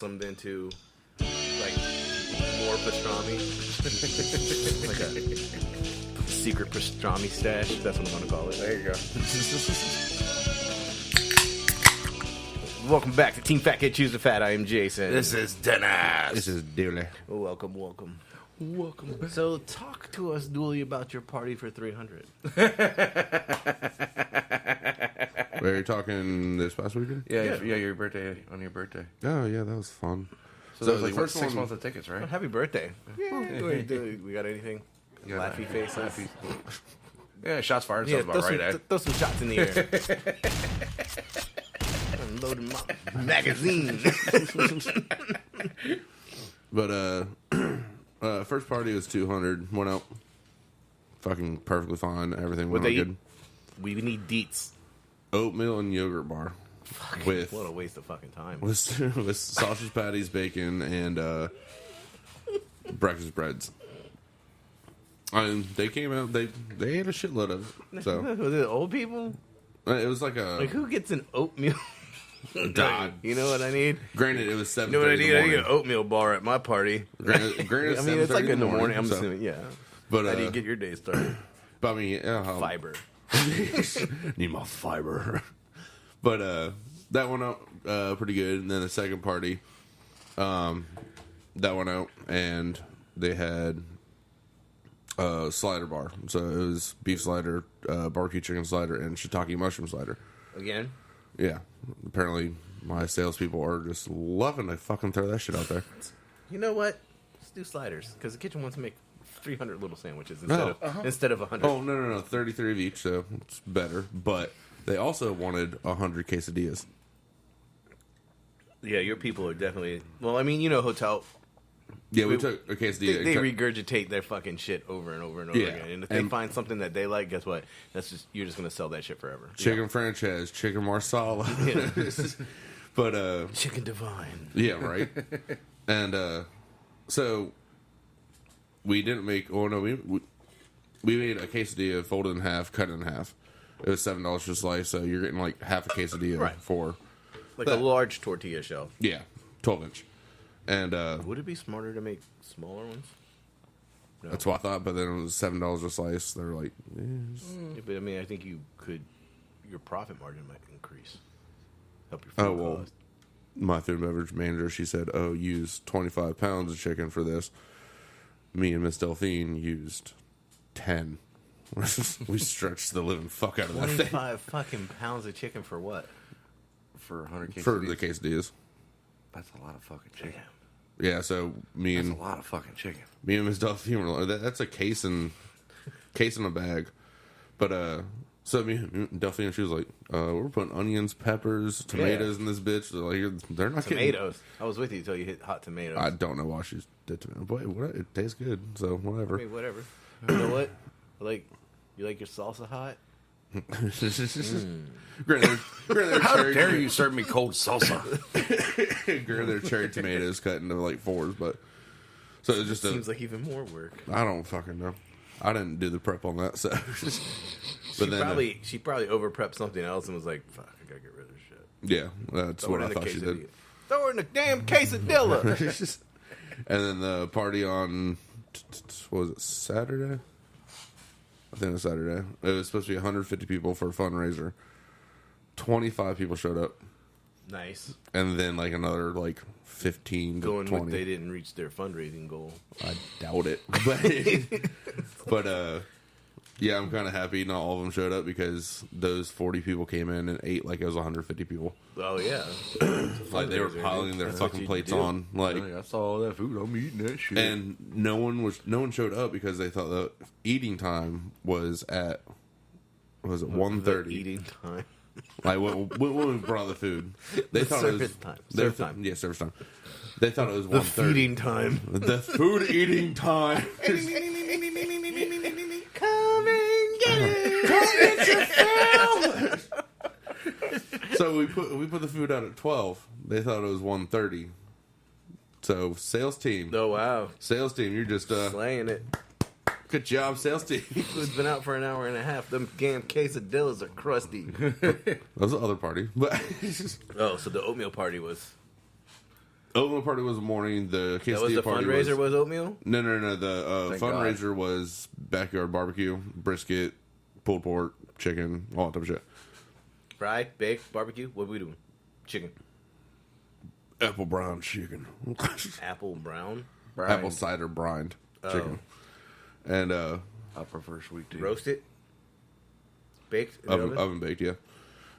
Some into like more pastrami, like a secret pastrami stash. That's what I'm gonna call it. There you go. Welcome back to Team Fat Kid Choose the Fat. I am Jason. This is Dennis. This is Dooley. Welcome back. So talk to us, Dooley, about your party for 300. Were you talking this past weekend? Yeah, your birthday, on your birthday. Oh, yeah, that was fun. So that was the like first 6 one- months of tickets, right? Well, happy birthday. We got anything? Yeah, Laughy face. Laughy. Yeah, shots fired Yeah, sounds about right, eh? throw some shots in the air. I'm loading my magazine. But, first party was 200. Went out. Fucking perfectly fine. Everything What went they out eat? good. We need deets. Oatmeal and yogurt bar. With What a waste of fucking time. with sausage patties, bacon, and breakfast breads. And they came out. They ate a shitload of it. So Was it old people? it was like a Like, who gets an oatmeal? God. You know what I need? Granted, it was 7:30 You know what I need? I in need the an morning. oatmeal bar at my party. Granted, I mean, it's like in the morning. I'm so- assuming, yeah. But How do you get your day started? But I mean, Fiber. need my fiber. But that went out pretty good. And then the second party, that went out, and they had a slider bar. So it was beef slider, barbecue chicken slider, and shiitake mushroom slider. Again? Yeah, apparently my salespeople are just loving to fucking throw that shit out there. You know what? Let's do sliders. Because the kitchen wants to make 300 little sandwiches Oh. instead of 100. Oh no, 33 of each, so it's better. But they also wanted 100 quesadillas. Yeah, your people are definitely... Well, I mean, you know, hotel... Yeah, we took a quesadilla. They regurgitate their fucking shit over and over and over Yeah. again. And if they And- find something that they like, guess what? You're just gonna sell that shit forever. Chicken franchise, chicken marsala. But Chicken divine. yeah, right. And so we didn't make. Oh no, we made a quesadilla, folded in half, cut in half. It was $7 per slice, so you're getting like half a quesadilla Right. for Like a large tortilla shell. 12-inch. And Would it be smarter to make smaller ones? No. that's what I thought. But then it was $7 a slice. They were like, Yeah, but I mean, I think you could. Your profit margin might increase. Help your food oh well. cost. My food and beverage manager, she said, "Oh, use 25 pounds of chicken for this." Me and Miss Delphine used 10. We stretched the living fuck out of that thing 25 fucking pounds of chicken for what? For 100 quesadillas. for the quesadillas. That's a lot of fucking chicken. Yeah, so me That's and a lot of fucking chicken. Miss Delphine were like, "That's a case in a bag." But so me and Delphine, she was like, "We're putting onions, peppers, tomatoes in this bitch." They're not Tomatoes. I was with you until you hit hot tomatoes. I don't know why she did tomato, but it tastes good, so whatever. I mean, whatever. You know what? You like your salsa hot? Granted, How cherry, dare you serve me cold salsa? granted, they're cherry tomatoes cut into like fours, but so it's just Seems like even more work. I don't fucking know. I didn't do the prep on that, so. She probably over prepped something else and was like, "Fuck, I gotta get rid of this shit." Yeah, that's Throw what it I in the thought she quesadilla. did. Throw it in the damn quesadilla. And then the party on what was it, Saturday? I think it was Saturday. It was supposed to be 150 people for a fundraiser. 25 people showed up, Nice. and then like another like 15 to Going 20. with they didn't reach their fundraising goal. I doubt it, but yeah, I'm kind of happy not all of them showed up because those 40 people came in and ate like it was 150 people. Oh yeah. Like they were piling their That's what fucking you plates do. on, like. I saw all that food. I'm eating that shit. And no one showed up because they thought the eating time was at was it 1:30. Eating time. Like when we brought the food, they thought it was service time. their Serve time. Yeah, service time. They thought it was The 1:30. feeding time. The food eating time. Come and get it. So we put the food out at 12. They thought it was 1:30. So sales team, Oh wow. you're just Slaying it. good job, sales team. Food's been out for an hour and a half. Them damn quesadillas are crusty. That was the other party, but Oh, so the oatmeal party was Oatmeal party was the morning. The That was quesadilla the party fundraiser was oatmeal? No. The Thank fundraiser was backyard barbecue, brisket, pulled pork, chicken, all that type of shit. Fried, baked, barbecue? What we doing? Chicken. Apple brown chicken. Apple brown? Apple cider brined chicken. And I prefer sweet tea. Roasted? Baked? In the oven? oven baked, yeah.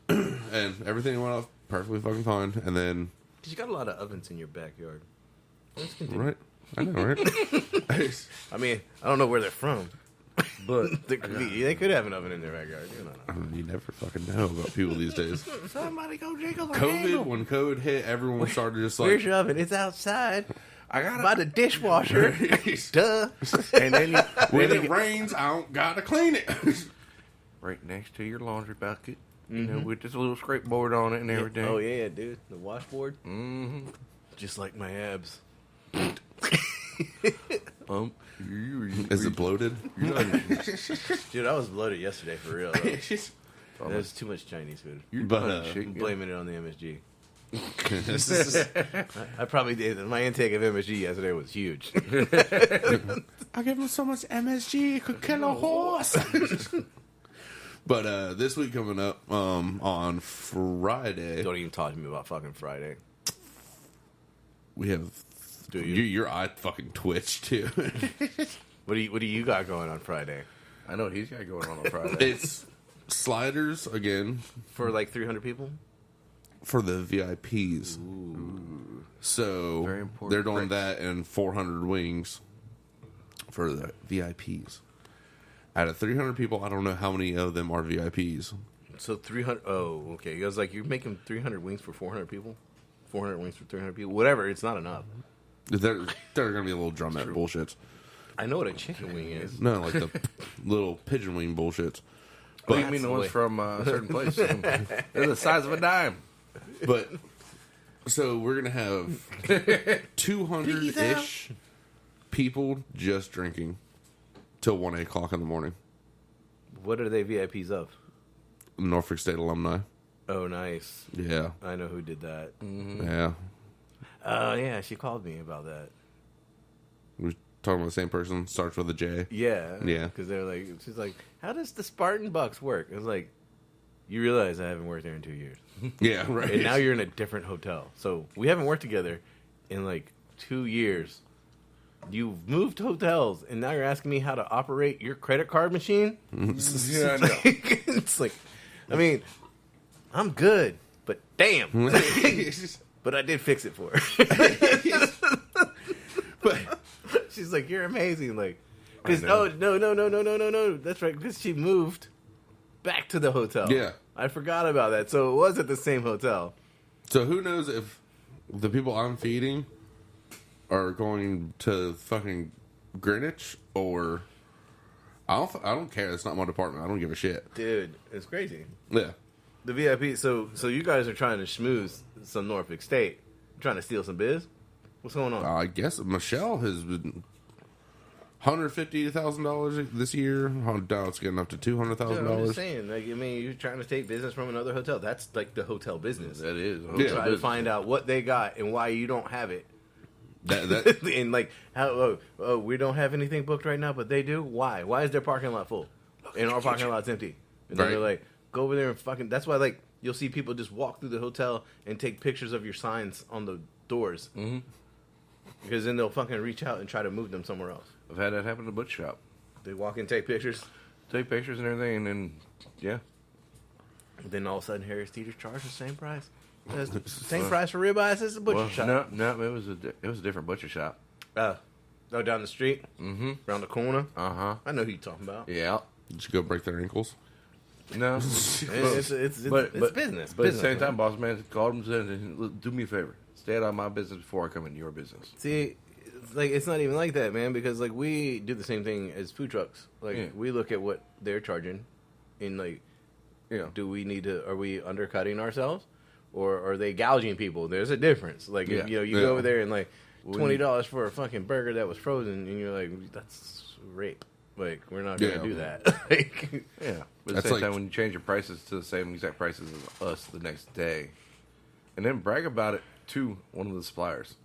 And everything went off perfectly fucking fine. And then, 'Cause you got a lot of ovens in your backyard. Let's continue. right? I know, right? I mean, I don't know where they're from. But They could have an oven in their backyard. You know. You never fucking know about people these days. somebody go jiggle the COVID, when COVID hit, everyone started just Where's like, your oven? It's outside. I got By the dishwasher. Duh. And then when it rains, I don't gotta clean it. right next to your laundry bucket, you know, with this little scrape board on it and everything. Oh, yeah, dude. The washboard. Mm-hmm. Just like my abs. Is it bloated? Dude, I was bloated yesterday for real. Though. There's too much Chinese food. But I'm blaming it on the MSG. I probably did. My intake of MSG yesterday was huge. I give him so much MSG, it could kill a horse. But this week coming up on Friday, Don't even talk to me about fucking Friday. we have. Do you? Your eye fucking twitched too. What do you got going on Friday? I know what he's got going on Friday. It's sliders again For like 300 people? for the VIPs. So Very important. they're doing Bricks. that and 400 wings for the VIPs. Out of 300 people, I don't know how many of them are VIPs. So 300. Oh, okay. I was like, you're making 300 wings for 400 people? 400 wings for 300 people? Whatever. It's not enough. They're going to be a little drumette bullshits. I know what a chicken wing is. No, like the little pigeon wing bullshits. But you But, mean the ones from a certain place? They're the size of a dime. but so we're going to have 200-ish people just drinking till 1 o'clock in the morning. What are they VIPs of? Norfolk State alumni. Oh, nice. Yeah. I know who did that. Yeah. Oh, yeah. She called me about that. We're talking about the same person. Starts with a J. Yeah. Yeah. Because they're like, she's like, how does the Spartan Bucks work? I was like, you realize I haven't worked there in 2 years. Yeah, right. And now you're in a different hotel. So we haven't worked together in like 2 years. You've moved hotels, and now you're asking me how to operate your credit card machine? Yeah, I know. It's like, I mean, I'm good, but damn. But I did fix it for her. But she's like, you're amazing. Like, because, know. no. That's right, because she moved back to the hotel. Yeah. I forgot about that. So it was at the same hotel. So who knows if the people I'm feeding are going to fucking Greenwich or I don't care. It's not my department. I don't give a shit. Dude, it's crazy. Yeah. The VIP. So you guys are trying to schmooze some Norfolk State, trying to steal some biz. What's going on? I guess Michelle has been $150,000 this year. Now it's getting up to Dude, I'm just $200,000. saying. Like, I mean, you're trying to take business from another hotel. That's like the hotel business. That is. Yeah. Try to find out what they got and why you don't have it. That And like, how? Oh, we don't have anything booked right now, but they do. Why? Why is their parking lot full and our parking lot's empty? And then Right. they're like, go over there and fucking. That's why, like, you'll see people just walk through the hotel and take pictures of your signs on the doors. Mm-hmm. Because then they'll fucking reach out and try to move them somewhere else. I've had that happen at the butcher shop. They walk and take pictures. Take pictures and everything, and then, yeah. And then all of a sudden, Harris Teeter's charged the same price. It's the same price for ribeyes as the butcher shop. No, it was a different butcher shop. Oh, down the street? Mm-hmm. Around the corner? Uh-huh. I know who you're talking about. Yeah. Did you go break their ankles? No. It's business. But at the Business, same man. time, boss man called him and said, do me a favor. Stay out of my business before I come into your business. See, like, it's not even like that, man, because, like, we do the same thing as food trucks. Like, Yeah. we look at what they're charging and, like, You know. are we undercutting ourselves? Or are they gouging people? There's a difference. Like, Yeah. you Yeah. go over there and, like, $20 for a fucking burger that was frozen, and you're like, that's rape. Like, we're not going to Yeah. do that. Like, Yeah. But at That's the same like- time, when you change your prices to the same exact prices as us the next day, and then brag about it to one of the suppliers.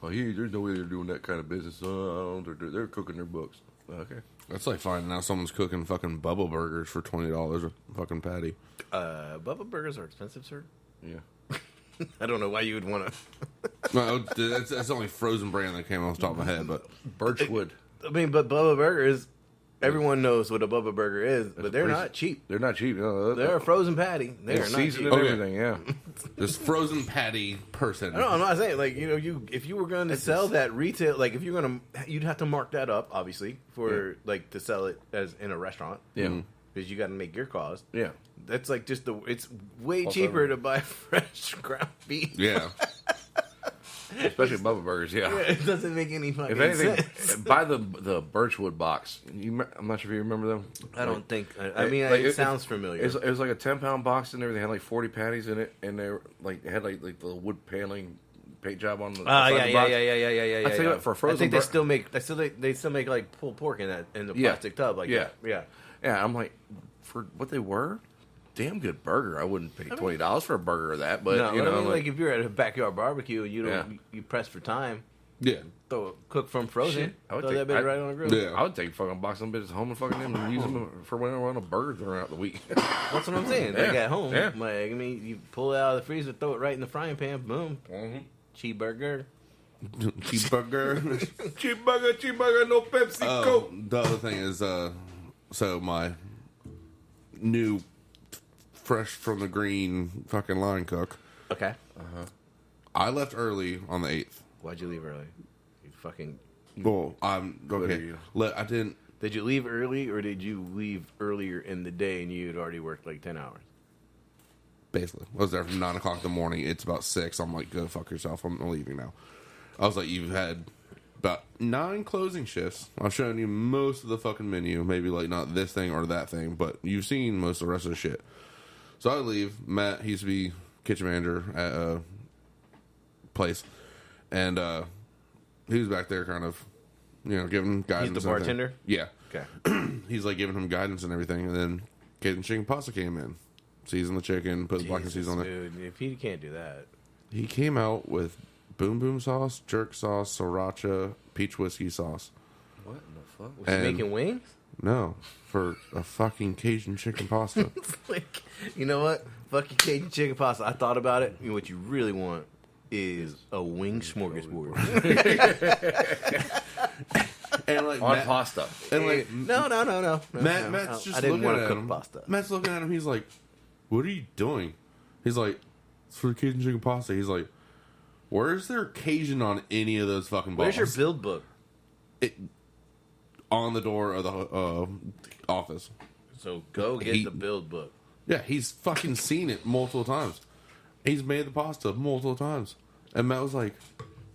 Oh, there's no way they're doing that kind of business. They're cooking their books. Okay. That's like fine. Now someone's cooking fucking Bubba burgers for $20 a fucking patty. Bubba burgers are expensive, sir. Yeah. I don't know why you would want to. No, that's the only frozen brand that came off the top of my head, but Birchwood. I mean, but Bubba burgers, everyone knows what a Bubba burger is, but they're not cheap. They're not cheap. No, They're a frozen patty. They're not seasoned cheap. and everything. Yeah. this frozen patty person. No, I'm not saying like if you were going to sell that retail, like if you're going to, you'd have to mark that up obviously for like to sell it as in a restaurant. Yeah. Because you got to make your cost. Yeah. That's like just it's way Also, cheaper to buy fresh ground beef. Yeah. Especially Bubba burgers. Yeah. It doesn't make any fucking If anything, sense. buy the Birchwood box. I'm not sure if you remember them. I don't think. I mean, like, it sounds familiar. It was like a 10-pound box and everything. They had like 40 patties in it, and they were like they had like the wood paneling paint job on the. Yeah. I tell you what, for a frozen I think they still make like pulled pork in the plastic tub like that. Yeah. I'm like, for what they were, damn good burger. I wouldn't pay $20 for a burger of that, but No, you know, like if you're at a backyard barbecue, you press for time. Yeah. Cook from frozen. Shit, I would Throw take- that bitch I- right on the grill. Yeah. I would take fucking box some bitches home and fucking them and use them for when I want a burger throughout the week. That's what I'm saying. Like Yeah. at home, Yeah. like I mean, you pull it out of the freezer, throw it right in the frying pan, boom, cheeseburger. Cheeseburger. cheeseburger, no Pepsi, Coke. The other thing is, so my new fresh from the green fucking line cook. Okay. I left early on the 8th. Why'd you leave early? You fucking. Well, I'm Good okay. of you. I didn't. Did you leave early, or did you leave earlier in the day and you had already worked like 10 hours? Basically, I was there from 9 o'clock in the morning. It's about 6. I'm like, go fuck yourself. I'm leaving now. I was like, you've had about 9 closing shifts. I've shown you most of the fucking menu. Maybe like not this thing or that thing, but you've seen most of the rest of the shit. So I leave. Matt, he used to be kitchen manager at a place, and he was back there kind of, giving guidance. He's the and everything. bartender? Yeah. Okay. He's like giving him guidance and everything, and then Cajun chicken pasta came in. Seasoned the chicken, put the black and season on it. Dude, if he can't do that. He came out with boom boom sauce, jerk sauce, sriracha, peach whiskey sauce. What in the fuck? Was he making wings? No, for a fucking Cajun chicken pasta. Like, you know what? Fucking Cajun chicken pasta. I thought about it. You know, what you really want is a wing smorgasbord. And like On pasta. and like No. Matt's just I didn't looking want to at cook him. pasta. Matt's looking at him. He's like, "What are you doing?" He's like, "It's for the Cajun chicken pasta." He's like, "Where's there Cajun on any of those fucking balls?" Where's your build book? On the door of the office. So go get the build book. Yeah, he's fucking seen it multiple times. He's made the pasta multiple times. And Matt was like,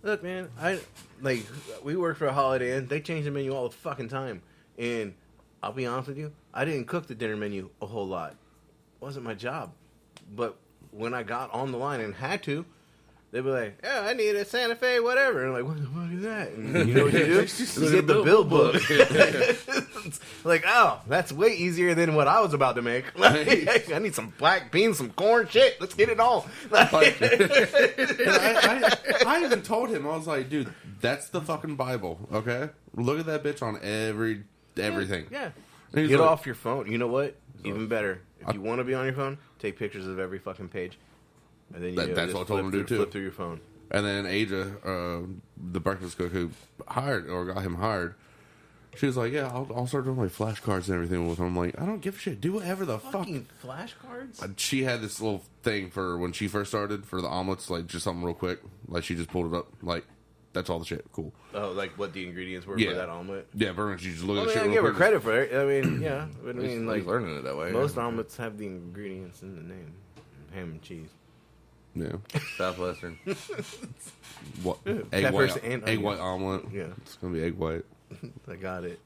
Look, man, we work for a Holiday Inn. They change the menu all the fucking time. And I'll be honest with you, I didn't cook the dinner menu a whole lot. It wasn't my job. But when I got on the line and had to, they'd be like, "Yeah, I need a Santa Fe, whatever." And I'm like, "What the fuck is that?" And you know what you do? You get the build book. It's like, oh, that's way easier than what I was about to make. Like, I need some black beans, some corn, shit. Let's get it on. Like, I even told him, I was like, dude, that's the fucking Bible, okay? Look at that bitch on everything. yeah. And he's Get like- off your phone. You know what? Even better. If you want to be on your phone, take pictures of every fucking page. And then That's just what I told him to do, too. Flip through your phone. And then Aja, the breakfast cook who got him hired, she was like, yeah, I'll start doing like flashcards and everything with him. I'm like, I don't give a shit. Do whatever the fuck. Fucking flashcards? She had this little thing for when she first started for the omelets, like just something real quick. Like she just pulled it up. Like, that's all the shit. Cool. Oh, like what the ingredients were Yeah. for that omelet? Yeah, pretty much. You just look I at mean, the I shit give real her quick. credit for it. I mean, yeah. But I mean, He's like, learning it that way. most omelets have the ingredients in the name. Ham and cheese. Yeah. Southwestern. What? Egg Peppers white, and egg onions. white omelet. Yeah. It's gonna be egg white. I got it.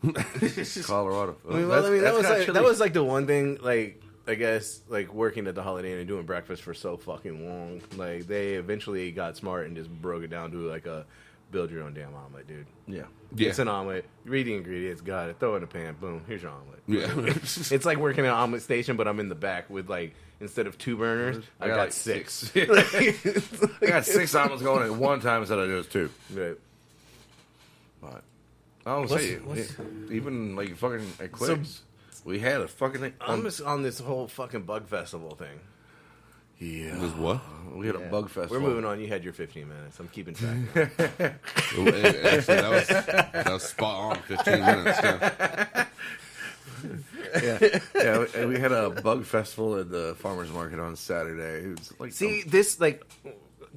Colorado. I mean, that was like the one thing, like, I guess, like, working at the Holiday Inn and doing breakfast for so fucking long. Like, they eventually got smart and just broke it down to, like, a build your own damn omelet, dude. Yeah. Yeah. It's an omelet. Read the ingredients, got it. Throw it in a pan. Boom. Here's your omelet. Yeah. It's like working at an omelet station, but I'm in the back with like instead of 2 burners, I got like 6. I got 6 omelets going at one time instead of just 2. Right. But I don't say even like fucking Eclipse. We had a fucking. I'm just on this whole fucking bug festival thing. Yeah. Was what? We had a bug festival. We're moving on. You had your 15 minutes. I'm keeping track. Actually, that was spot on. 15 minutes. Yeah. Yeah, we had a bug festival at the farmers market on Saturday. It was like See, this, like,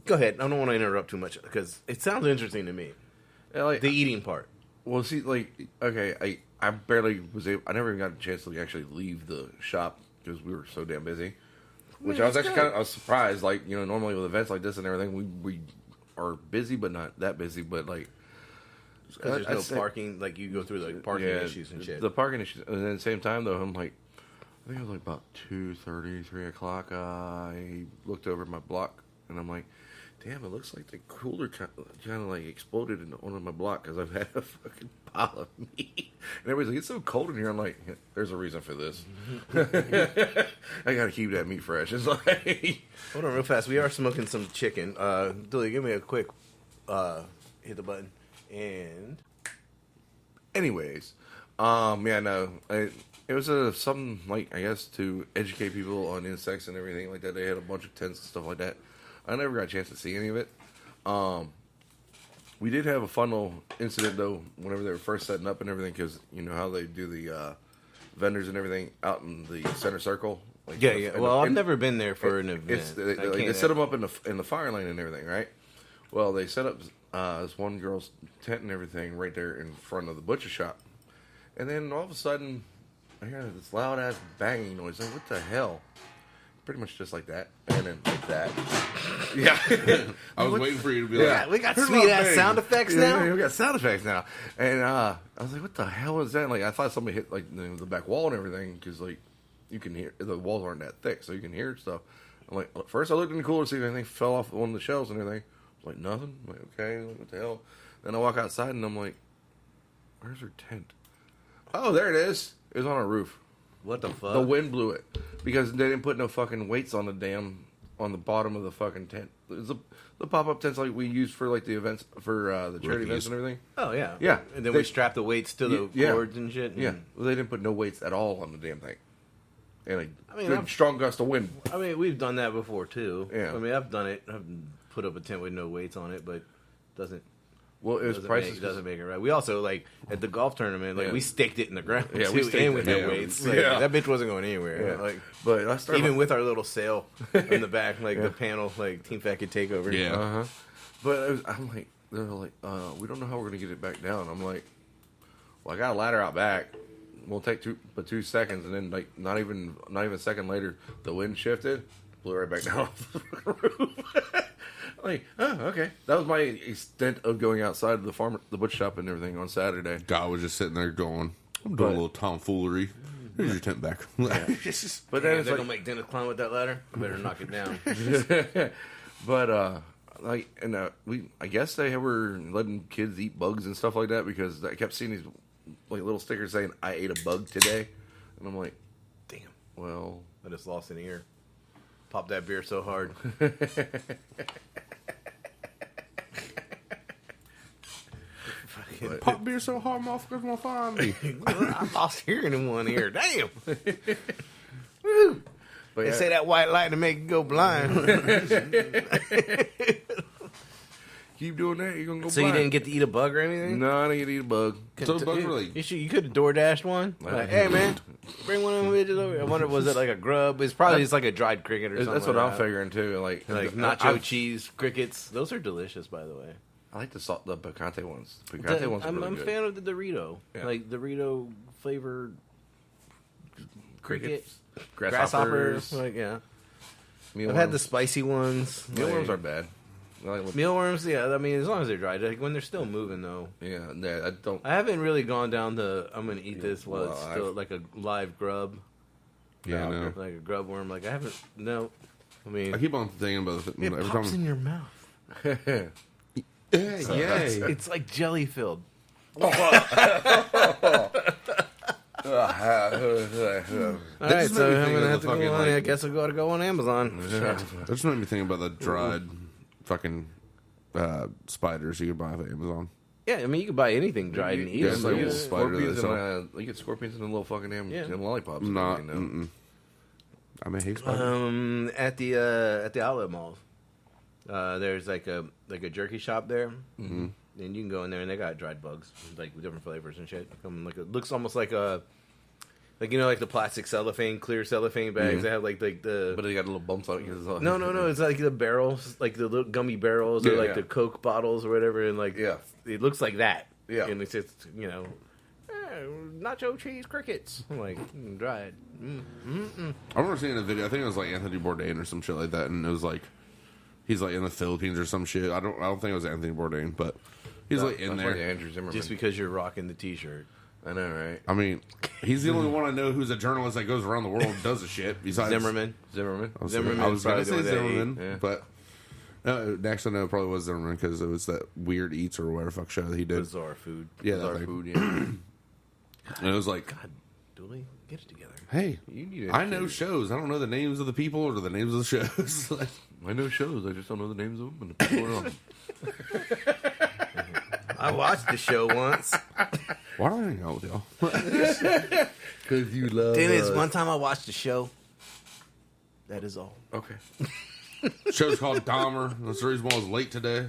go ahead. I don't want to interrupt too much because it sounds interesting to me. yeah, like The eating part. well, see, like okay, I barely was able. I never even got a chance to actually leave the shop because we were so damn busy. Which I was actually I was surprised. Like normally with events like this and everything, we are busy, but not that busy. But like. Because there's no parking, like you go through like parking issues and shit. The parking issues, and then at the same time though, I'm like, I think it was like about 2:30, 3 o'clock. I looked over my block, and I'm like, damn, it looks like the cooler kind of like exploded in one of my block because I've had a fucking pile of meat. And everybody's like, it's so cold in here. I'm like, there's a reason for this. I gotta keep that meat fresh. It's like, Hold on real fast. We are smoking some chicken. Dooley, give me a quick hit the button. And anyways, yeah, no, it was something like I guess to educate people on insects and everything like that. They had a bunch of tents and stuff like that. I never got a chance to see any of it. We did have a fun little incident though whenever they were first setting up and everything because you know how they do the vendors and everything out in the center circle. Like yeah. Well, I've never been there for an event. They set them up in the fire lane and everything, right? Well, they set up this one girl's tent and everything right there in front of the butcher shop. And then all of a sudden, I hear this loud-ass banging noise. Like, what the hell? Pretty much just like that. And then like that. Yeah. I was waiting for you to be like, Yeah, we got sweet-ass sound effects now. Yeah, we got sound effects now. And I was like, what the hell was that? Like, I thought somebody hit, like, the back wall and everything because, like, you can hear, the walls aren't that thick, so you can hear stuff. I'm like, first I looked in the cooler to see if anything fell off one of the shelves and everything. Like, nothing. I'm like, okay, what the hell? Then I walk outside and I'm like, where's her tent? Oh, there it is. It was on our roof. What the fuck? The wind blew it because they didn't put no fucking weights on on the bottom of the fucking tent. It's the pop-up tents like we use for like the events for the charity events and everything. Oh yeah, Yeah. And then we strap the weights to the cords and shit. And Yeah, well, they didn't put no weights at all on the damn thing. And like, I mean, good, strong gust of wind. I mean, we've done that before too. Yeah. I mean, I've done it. I've put up a tent with no weights on it, but doesn't. Well, it was priceless. Doesn't make it right. We also like at the golf tournament, like Yeah. we staked it in the ground. Yeah, too, we staked and it, with yeah. no weights. Like, Yeah. that bitch wasn't going anywhere. Yeah. Like, But I started even with our little sail in the back, like the panel, like Team Fat could take over. Yeah. But I'm like, they're like, we don't know how we're gonna get it back down. I'm like, well, I got a ladder out back. We'll take 2 seconds, and then like not even a second later, the wind shifted, blew it right back down off the roof. Like, oh, okay. That was my extent of going outside the butcher shop and everything on Saturday. God was just sitting there going, I'm doing a little tomfoolery. Here's your tent back. But then Then it's they're like, gonna make Dennis climb with that ladder. I better knock it down. but like, and I guess they were letting kids eat bugs and stuff like that because I kept seeing these like little stickers saying "I ate a bug today," and I'm like, Damn, well, I just lost an ear. Popped that beer so hard. Pop beer so hard, motherfuckers won't find me. I lost hearing in one ear. Damn. Woo. but They yeah, say that white light to make you go blind. keep doing that, you're gonna go. So blind. you didn't get to eat a bug or anything? No, I didn't get to eat a bug. So bugs were like, You could have door dashed one. Like, hey man, bring one of them bitches over. I wonder, was it like a grub? It's probably just like a dried cricket or something. That's what like I'm that. figuring too. Like nacho cheese crickets. Those are delicious, by the way. I like the picante ones. The picante ones are I'm really a good. fan of the Dorito, Yeah. like Dorito flavored cricket, Grasshoppers. Like yeah, Mealworms. I've had the spicy ones. mealworms like- are bad. I like mealworms. Yeah, I mean as long as they're dried, like when they're still moving though. yeah, I don't. I haven't really gone down the I'm gonna eat this while it's Well, still like a live grub, yeah, no. like a grub worm. Like I haven't. No, I mean I keep on thinking about it it every pops time. in your mouth. Yay. It's like jelly filled. All right, just so made me I'm think gonna of have the to fucking, go on. like- I guess I'll go on Amazon. That just made me think about the dried fucking spiders you could buy off of Amazon. Yeah, I mean you can buy anything dried and eat Yeah, them. it's but like yeah. a spider that scorpions they and you get scorpions in the little fucking damn lollipops. and Not. everything, I mean, hate spiders. At the outlet malls, there's like a jerky shop there, and you can go in there and they got dried bugs, like with different flavors and shit. It looks almost like a, like like the plastic cellophane, clear cellophane bags. They have like the. But they got little bumps on it. No. It's like the barrels, like the little gummy barrels, or like the Coke bottles or whatever, and like it looks like that. Yeah. And it's just nacho cheese crickets. I'm like dried. I remember seeing a video. I think it was like Anthony Bourdain or some shit like that, and it was like he's like in the Philippines or some shit. I don't think it was Anthony Bourdain, but he's like in there. Andrew Zimmerman. Just because you're rocking the T-shirt. I know, right? I mean, he's the only one I know who's a journalist that goes around the world and does the shit. Besides Zimmerman. I was Zimmerman's going to probably say the one that Zimmerman, ate. Yeah. but no, actually no, it probably was Zimmerman because it was that Weird Eats or whatever fuck show that he did. Bizarre food. Yeah, Bizarre that thing. food, yeah. And it was like, God, Dooley, get it together. hey, You need I know shows. I don't know the names of the people or the names of the shows. Like, I know shows. I just don't know the names of them and the people are on them. I watched the show once. why do I hang out with y'all? Because you love Dennis, one time I watched the show. That is all. Okay. Show's called Dahmer. That's the reason why I was late today.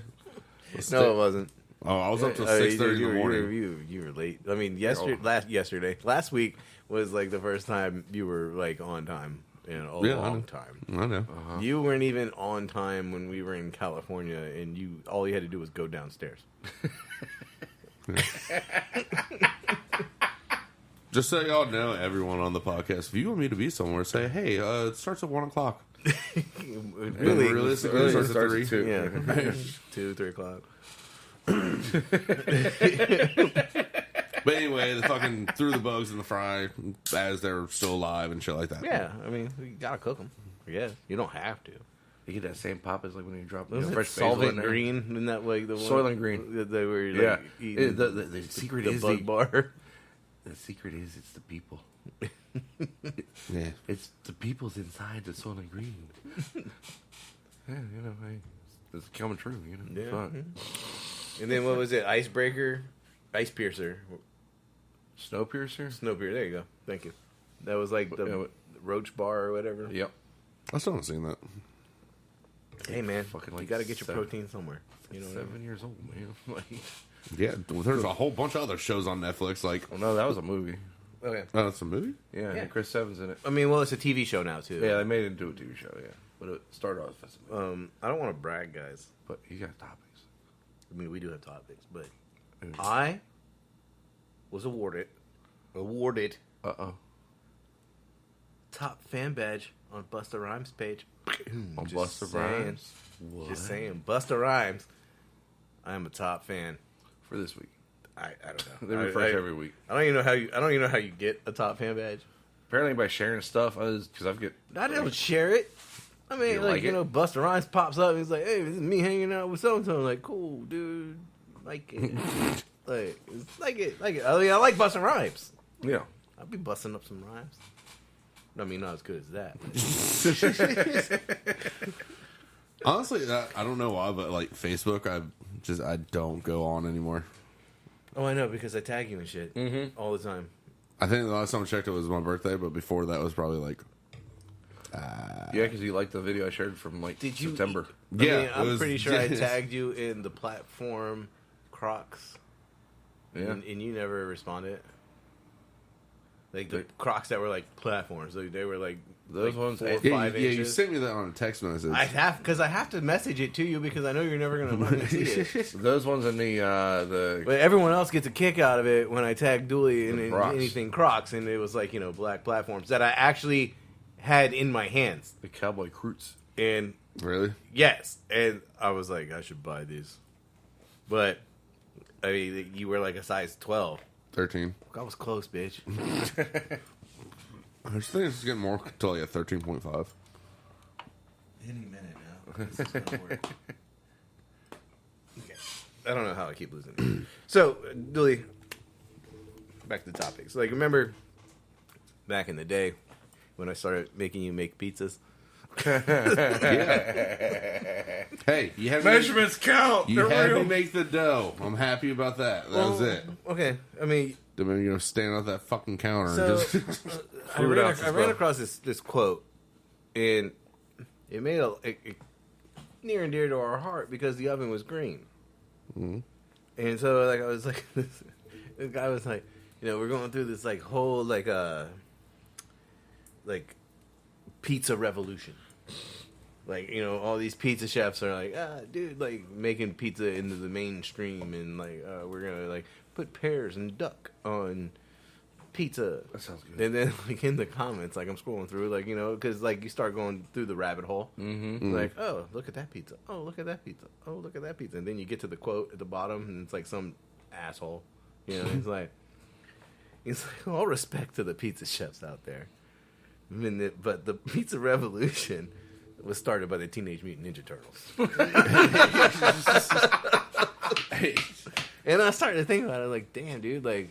No, it wasn't. Oh, I was up till Oh, 6:30 in the morning. You were late. I mean, last week was like the first time you were like on time in a long time. I know. You weren't even on time when we were in California, and all you had to do was go downstairs. Just so y'all know, everyone on the podcast, if you want me to be somewhere, say, hey, it starts at 1 o'clock. Really, Realistically, it starts at 3. Yeah, 2-3 o'clock. But anyway, they fucking threw the bugs in the fry as they're still alive and shit like that. Yeah, I mean, you gotta cook them. I guess you don't have to. You get that same pop as like when you drop Was it fresh basil in solvent there. green? Isn't that like the one? Soylent Green. That they were like, Yeah. eating The secret the is bug bar. the secret is it's the people. Yeah. It's the people's inside the Soylent Green. Yeah, it's coming true. Yeah. Fuck. And then what was it? Icebreaker, Ice Piercer, Snowpiercer. Snowpiercer. There you go. Thank you. That was like the Roach Bar or whatever. Yep. I still haven't seen that. Hey man, Fucking you like got to get your 7 protein somewhere. You know what I mean? 7 years old, man. Like, Yeah, well, there's a whole bunch of other shows on Netflix. Like, oh no, that was a movie. Okay. oh, it's a movie? Yeah, Yeah. and Chris Evans in it. I mean, well, it's a TV show now too. Yeah, they made it into a TV show. Yeah, but it started off as a movie. I don't want to brag, guys. But you got topics. I mean, we do have topics, but I was awarded Uh-oh. top fan badge on Busta Rhymes page. On Just Busta saying. Rhymes. What? Just saying, Busta Rhymes. I am a top fan. For this week. I don't know. They refresh every week. I don't even know how you get a top fan badge. Apparently by sharing stuff, because I've get. I don't share it. I mean, You like like you it? know, Busta Rhymes pops up. And he's like, "Hey, this is me hanging out with so and so." Like, cool, dude. Like it. like it. I mean, I like Busta Rhymes. Yeah. I'll be busting up some rhymes. I mean, not as good as that. Honestly, I don't know why, but like Facebook, I don't go on anymore. Oh, I know, because I tag you and shit all the time. I think the last time I checked it was my birthday, but before that was probably like, Yeah, because you liked the video I shared from like Did you- September. I yeah, mean, it I'm was pretty sure I just- tagged you in the platform Crocs, Yeah. and you never responded. Like the Crocs that were like platforms, like they were like Those like ones- 4 or yeah, 5 Yeah, you inches. sent me that on a text message. I have to message it to you because I know you're never gonna fucking see it. Those ones in the But everyone else gets a kick out of it when I tag Dooley in Crocs. anything Crocs, and it was like black platforms that I actually had in my hands. Cowboy Croots. And Really? yes, and I was like, I should buy these, but I mean, you were like a size 12. 13. I was close, bitch. I just think it's getting more to like a 13.5. Any minute now. This is gonna work. Okay. I don't know how I keep losing it. So, Dooley, back to the topics. Like, remember back in the day when I started making you make pizzas? Yeah. Hey, you had Measurements count. You They're had real. me make the dough. I'm happy about that. That was it. Okay, I mean, Then you're gonna stand at that fucking counter so and just I ran across this quote, and it made it near and dear to our heart because the oven was green. Mm-hmm. And so, like, I was like, this guy was like, we're going through this like whole like pizza revolution. Like, all these pizza chefs are like, dude, like making pizza into the mainstream, and like we're gonna like put pears and duck on pizza. That sounds good. And then like in the comments, like I'm scrolling through, like because like you start going through the rabbit hole. Mm-hmm. Like, oh, look at that pizza. Oh, look at that pizza. Oh, look at that pizza. And then you get to the quote at the bottom, and it's like some asshole. He's like, all respect to the pizza chefs out there. But the pizza revolution was started by the Teenage Mutant Ninja Turtles. And I started to think about it, like, damn, dude, like,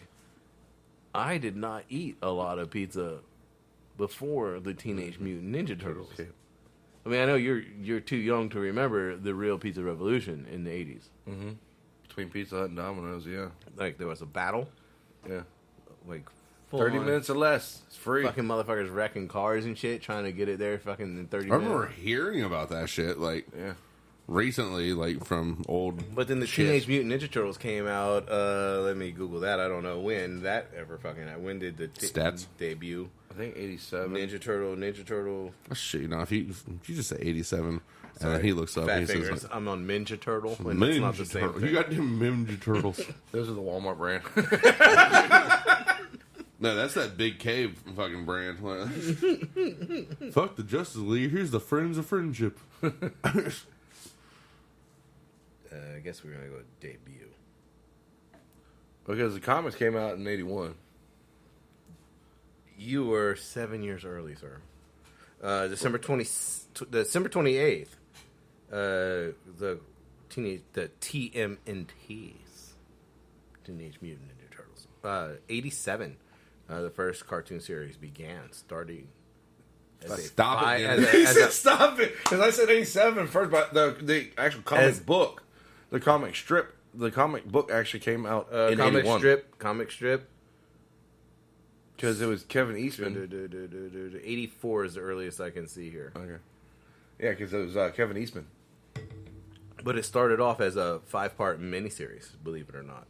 I did not eat a lot of pizza before the Teenage Mutant Ninja Turtles. I mean, I know you're too young to remember the real pizza revolution in the 80s. Mm-hmm. Between Pizza Hut and Domino's, yeah. Like, there was a battle. Yeah. Like, 30 minutes or less. It's free. Fucking motherfuckers wrecking cars and shit, trying to get it there fucking in 30 I minutes. remember hearing about that shit like recently, like from old. But then the shit. Teenage Mutant Ninja Turtles came out. Let me Google that. I don't know when that ever fucking. When did the Stats debut? I think 87. Ninja Turtle. Oh, shit, if you just say 87, Sorry, and then he looks up Fat and he fingers. says, I'm on Ninja Turtle. When it's not the Ninja same Turtle. thing. You got them Ninja Turtles. Those are the Walmart brand. No, that's that Big K fucking brand. Fuck the Justice League. Here's the Friends of Friendship. I guess we're gonna go with debut. Because the comics came out in 81. You were 7 years early, sir. December 28th. The TMNTs, Teenage Mutant Ninja Turtles. 87. The first cartoon series began, starting. Stop Stop it! Because I said 87 first, but the actual comic book, the comic strip, the comic book actually came out in 81. Comic strip. Because it was Kevin Eastman. 84 is the earliest I can see here. Okay. Yeah, because it was Kevin Eastman. But it started off as a 5-part miniseries, believe it or not.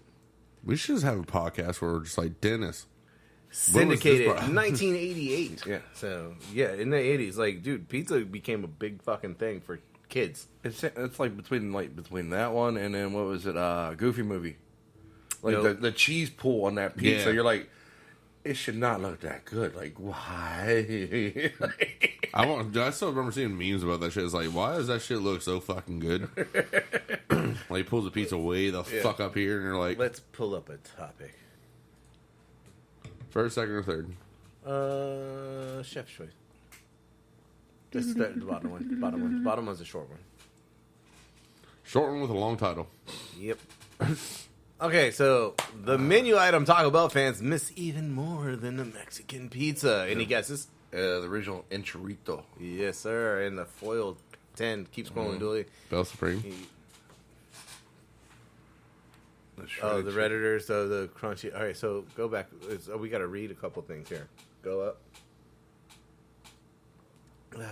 We should just have a podcast where we're just like, Dennis. Syndicated in part? 1988. Yeah. So, yeah, in the 80s, like, dude, pizza became a big fucking thing for kids. It's like between that one and then what was it? Goofy Movie. Like the cheese pool on that pizza. Yeah. You're like, it should not look that good. Like, why? I still remember seeing memes about that shit. It's like, why does that shit look so fucking good? Like, he pulls the pizza way the fuck up here, and you're like, Let's pull up a topic. first, second, or third? Chef's choice. Let's start at the bottom one. The bottom one's a short one. Short one with a long title. Yep. Okay, so the menu item Taco Bell fans miss even more than the Mexican pizza. Any guesses? The original enchilito. Yes, sir. And the foil 10. Keep scrolling, Dooley. Bell Supreme. Oh, the Redditors, so the crunchy. All right, so go back. We got to read a couple things here. Go up.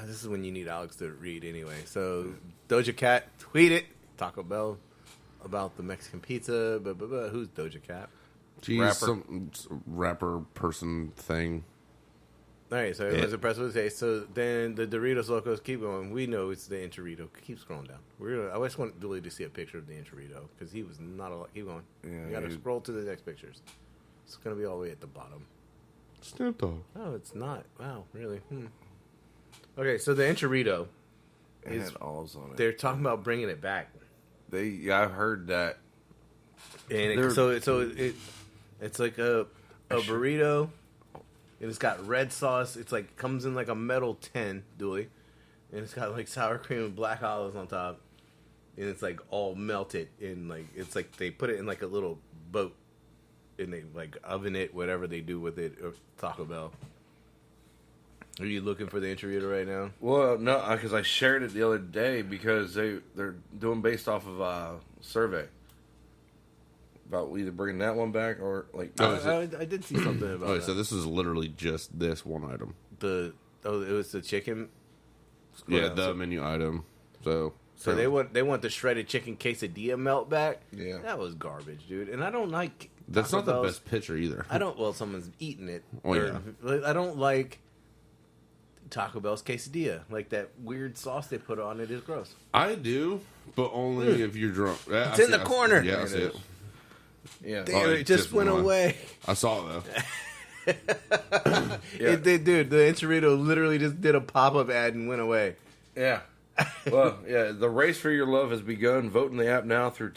This is when you need Alex to read anyway. So Doja Cat tweeted Taco Bell about the Mexican pizza. Who's Doja Cat? She's Rapper. some rapper person thing. All right, so everyone's impressed with the taste. So then the Doritos Locos keep going. We know it's the enchilito. Keep scrolling down. I just want Dooley to see a picture of the enchilito because he was not a lot. Keep going. Yeah, you got to scroll to the next pictures. It's going to be all the way at the bottom. Snoop Dogg. Oh, it's not. Wow, really? Okay, so the enchilito It is. had olives on it. They're talking about bringing it back, I've heard that. and it's like a burrito. And it's got red sauce. It's like comes in like a metal tin, Dooley, and it's got like sour cream and black olives on top. and it's like all melted in like it's like they put it in like a little boat, and they like oven it, whatever they do with it. Or Taco Bell. Are you looking for the enchilada right now? Well, no, because I shared it the other day because they're doing based off of survey about either bringing that one back or like. I did see something about that. So this is literally just this one item. It was the chicken. Yeah, the menu item. So they want the shredded chicken quesadilla melt back. Yeah, that was garbage, dude. And I don't like. That's Taco not the Bell's. best picture either. I don't. Well, someone's eating it. Oh, yeah. I don't like Taco Bell's quesadilla. Like that weird sauce they put on it is gross. I do, but only if you're drunk. It's in the corner. Yeah, I see it. yeah. Damn, it just went away. I saw it though. It did, dude. The enchilada literally just did a pop-up ad and went away. Yeah. Well, yeah. The race for your love has begun. Vote in the app now through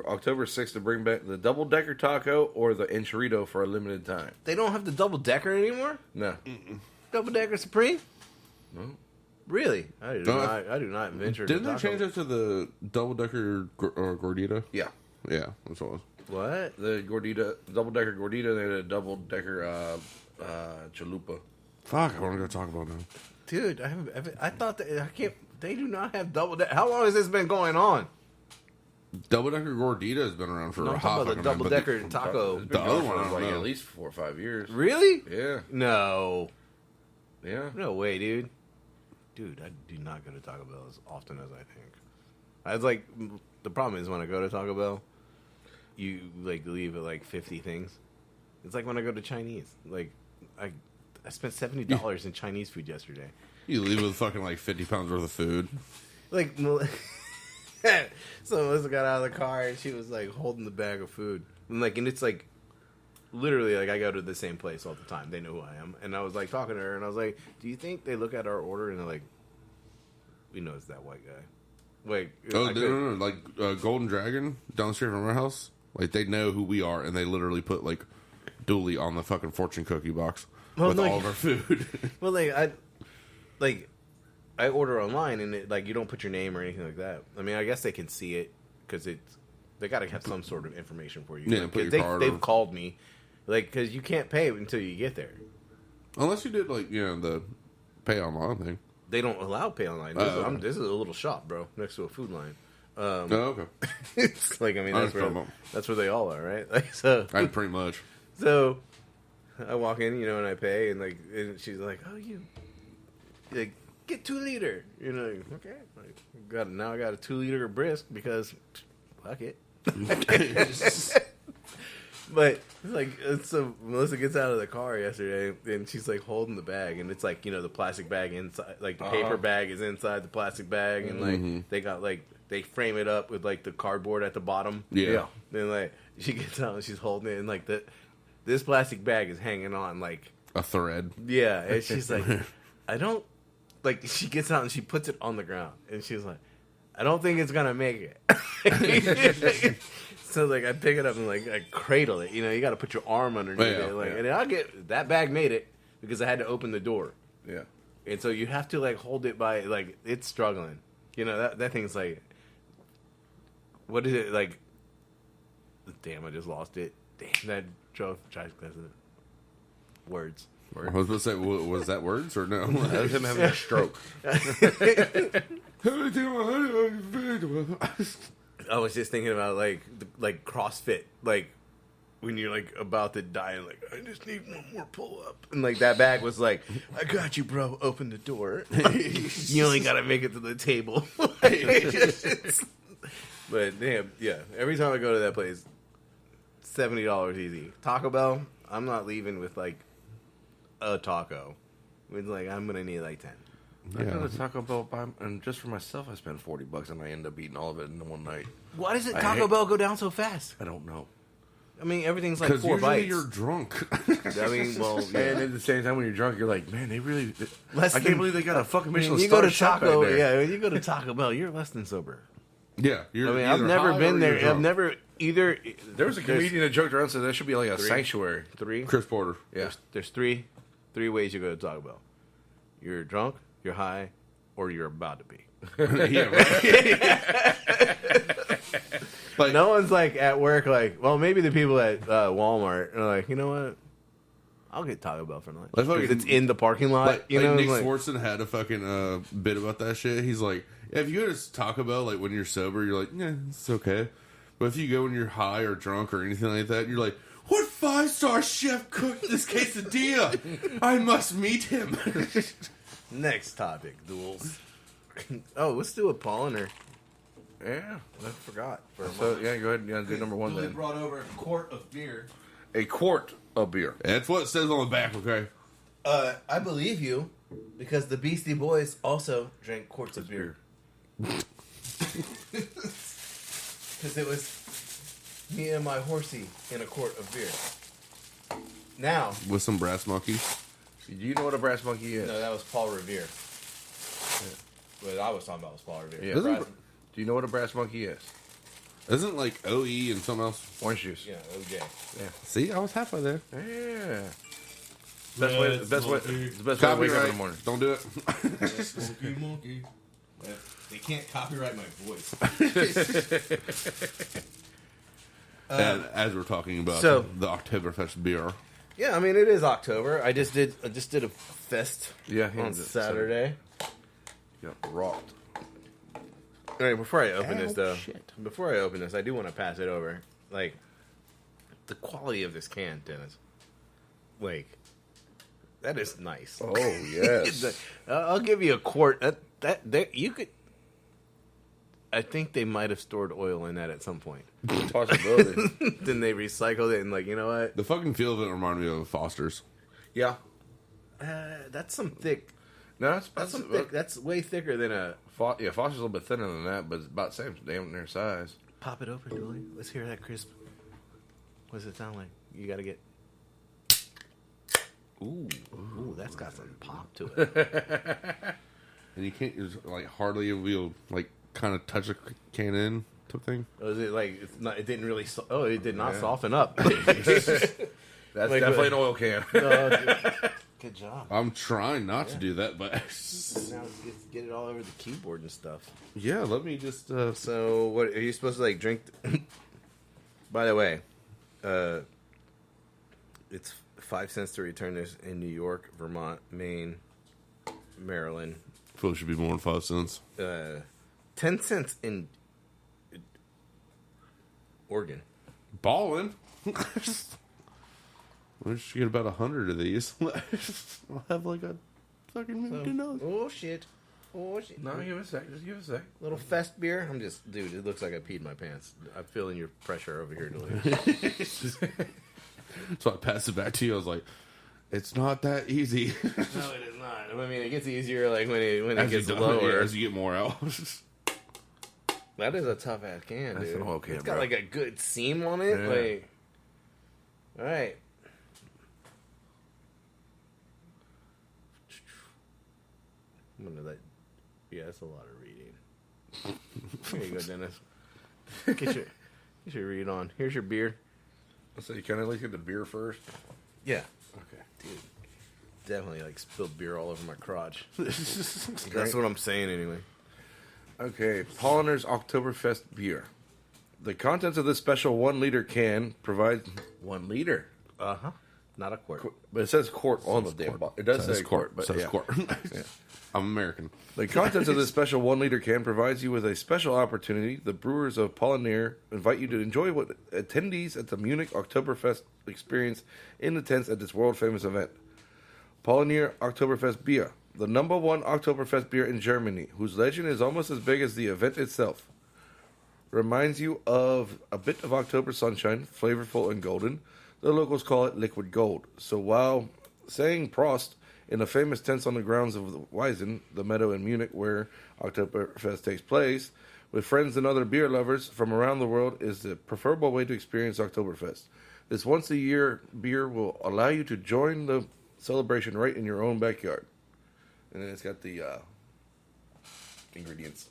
October 6th to bring back the double decker taco or the enchilada for a limited time. They don't have the double decker anymore. No. Double decker supreme. No. Really? I do not venture. Didn't to they Taco change it to the double decker gordita? Yeah. Yeah, that's what it was. What? The gordita, double decker gordita, and then a double decker chalupa. Fuck, I want to go talk about now. Dude, I thought that I can't. They do not have double decker. How long has this been going on? Double decker gordita has been around for No, a I'm hot talking about the fucking double minute, decker taco. It's been The going other one, for I don't like know. at least 4 or 5 years. Really? Yeah. No. Yeah. No way, dude. Dude, I do not go to Taco Bell as often as I think. I was like, the problem is when I go to Taco Bell, you like leave at like 50 things. It's like when I go to Chinese. Like, I spent $70 in Chinese food yesterday. You leave with fucking like 50 pounds worth of food. Like, so Melissa got out of the car and she was like holding the bag of food. And like, and it's like, literally, like, I go to the same place all the time. They know who I am. And I was like talking to her and I was like, do you think they look at our order and they're like, we know it's that white guy? Like, Oh, no. Like, Golden Dragon down the street from our house, like, they know who we are and they literally put, like, Dooley on the fucking fortune cookie box with all of our food. Well, like, I order online and it, like, you don't put your name or anything like that. I mean, I guess they can see it because they got to have some sort of information for you. Yeah, like, put your card they've or- called me, like, because you can't pay until you get there. Unless you did, like, you know, the pay online thing. They don't allow pay online. Okay. This is a little shop, bro, next to a food line. Oh, okay. It's like, I mean, I don't know. that's where they all are, right? Like, so I pretty much. So I walk in, you know, and I pay, and like, and she's like, "Oh, you like get 2 liter," you know? Okay, like, now I got a 2 liter of brisk because fuck it. But like, so Melissa gets out of the car yesterday, and she's like holding the bag, and it's like, you know, the plastic bag inside, like the paper bag is inside the plastic bag, and like they got like they frame it up with like the cardboard at the bottom. Yeah. Then like she gets out and she's holding it, and like this plastic bag is hanging on like A thread. yeah, and she's like, I don't like. She gets out and she puts it on the ground, and she's like, I don't think it's gonna make it. So like I pick it up and like I cradle it. You know, you got to put your arm underneath Yeah, it. Like, yeah. and I get that bag made it because I had to open the door, Yeah. and so you have to like hold it by like it's struggling. You know that thing's like, what is it like? Damn, I just lost it. Damn, that drove words. I was going to say, was that words or no? That was him having a stroke. I was just thinking about like CrossFit, like when you're like about to die and like I just need one more pull up, and like that bag was like, I got you, bro. Open the door. You only gotta make it to the table. But damn, yeah. Every time I go to that place, $70 easy. Taco Bell, I'm not leaving with like a taco. It's like I'm gonna need like 10. I go to Taco Bell and just for myself, I spend $40 and I end up eating all of it in one night. Why does Taco Bell go down so fast? I don't know. I mean, everything's like Because 4 usually bites. you're drunk. I mean, well, yeah. And at the same time, when you're drunk, you're like, man, they really. Less I than- can't believe they got a fucking Michelin you star go to chef back Taco, there. yeah. When you go to Taco Bell, you're less than sober. Yeah. You're I mean, I've either never high been or there. you're drunk. I've never either. There was a comedian that joked around and said that should be like a sanctuary. 3. Chris Porter. Yeah. There's three ways you go to Taco Bell. You're drunk, you're high, or you're about to be. Yeah, right. Like, No one's like at work like, well, maybe the people at Walmart are like, you know what? I'll get Taco Bell for lunch. Like, Because it's in the parking lot. like, you know, Nick like, Swartzen had a fucking bit about that shit. He's like, yeah, if you go to Taco Bell, like when you're sober, you're like, yeah, it's okay. But if you go when you're high or drunk or anything like that, you're like, what 5-star chef cooked this quesadilla? I must meet him. next topic, duels. Oh, let's do a Paulaner. Yeah. I forgot. For a So moment. yeah, go ahead and do number one Dooley then. brought over a quart of beer. A quart of beer. That's what it says on the back, okay? I believe you because the Beastie Boys also drank quarts of beer. Because it was me and my horsey in a quart of beer. Now, With some brass monkeys. Do you know what a brass monkey is? no, that was Paul Revere. What I was talking about was Paul Revere. Yeah. Isn't- Brass- Do you know what a brass monkey is? Isn't like OE and something else? Orange juice. yeah, OJ. See, I was halfway there. Yeah. Best way. The best way. The best way to wake up in the Copyright. morning. Don't do it. Smoky monkey. They can't copyright my voice. And as we're talking about so- the Oktoberfest beer. Yeah, I mean it is October. I just did a fest Yeah, on Saturday. Yeah, rocked. All right, before I open this though, before I open this, I do want to pass it over. Like the quality of this can, Dennis. Like that is nice. Oh yes. I'll give you a quart. That you could. I think they might have stored oil in that at some point. Possibility. Then they recycled it and like, you know what? The fucking feel of it reminded me of Foster's. Yeah. That's some thick. No, That's that's some thick. That's way thicker than a. Yeah, Foster's a little bit thinner than that, but it's about the same damn near size. Pop it open, Dooley. Let's hear that crisp. What does it sound like? You got to get. Ooh, that's got some pop to it. And you can't just like hardly you'll like kind of touch a can in type thing. Was it like it's not? It didn't really. It did not soften up. That's Like, definitely an oil can. Good job. I'm trying not to do that, but Now get it all over the keyboard and stuff. yeah, let me just So what are you supposed to like drink? By the way, it's 5 cents to return this in New York, Vermont, Maine, Maryland. feel it should be more than 5 cents. 10 cents in Oregon. Ballin'. We should get about 100 of these. I'll have like a fucking $1 Oh shit! Oh shit! No, give it a sec. Just give it a sec. Little fest beer. I'm just, dude. It looks like I peed my pants. I'm feeling your pressure over here, Dooley. So I passed it back to you. I was like, it's not that easy. No, it is not. I mean, it gets easier like when it gets you lower. as you get more out. That is a tough ass can, That's dude. an oil can, It's got bro. like a good seam on it. Yeah. Like, all right. I'm gonna let. Yeah, that's a lot of reading. Here you go, Dennis. Get your read on. Here's your beer. So you kind of like get the beer first. Yeah, Okay. dude. Definitely like spilled beer all over my crotch. That's what I'm saying anyway. Okay, Paulaner's Oktoberfest beer. The contents of this special 1 liter can provide 1 liter, Uh huh. Not a quart. but it says quart on the damn bottle. It does say quart, but Says yeah. quart. I'm American. The contents of this special 1 liter can provides you with a special opportunity. The brewers of Paulaner invite you to enjoy what attendees at the Munich Oktoberfest experience in the tents at this world famous event. Paulaner Oktoberfest beer, the number 1 Oktoberfest beer in Germany, whose legend is almost as big as the event itself. Reminds you of a bit of October sunshine, flavorful and golden. The locals call it liquid gold. So while saying Prost in the famous tents on the grounds of the Wiesen, the meadow in Munich where Oktoberfest takes place, with friends and other beer lovers from around the world is the preferable way to experience Oktoberfest. This once-a-year beer will allow you to join the celebration right in your own backyard. And then it's got the ingredients.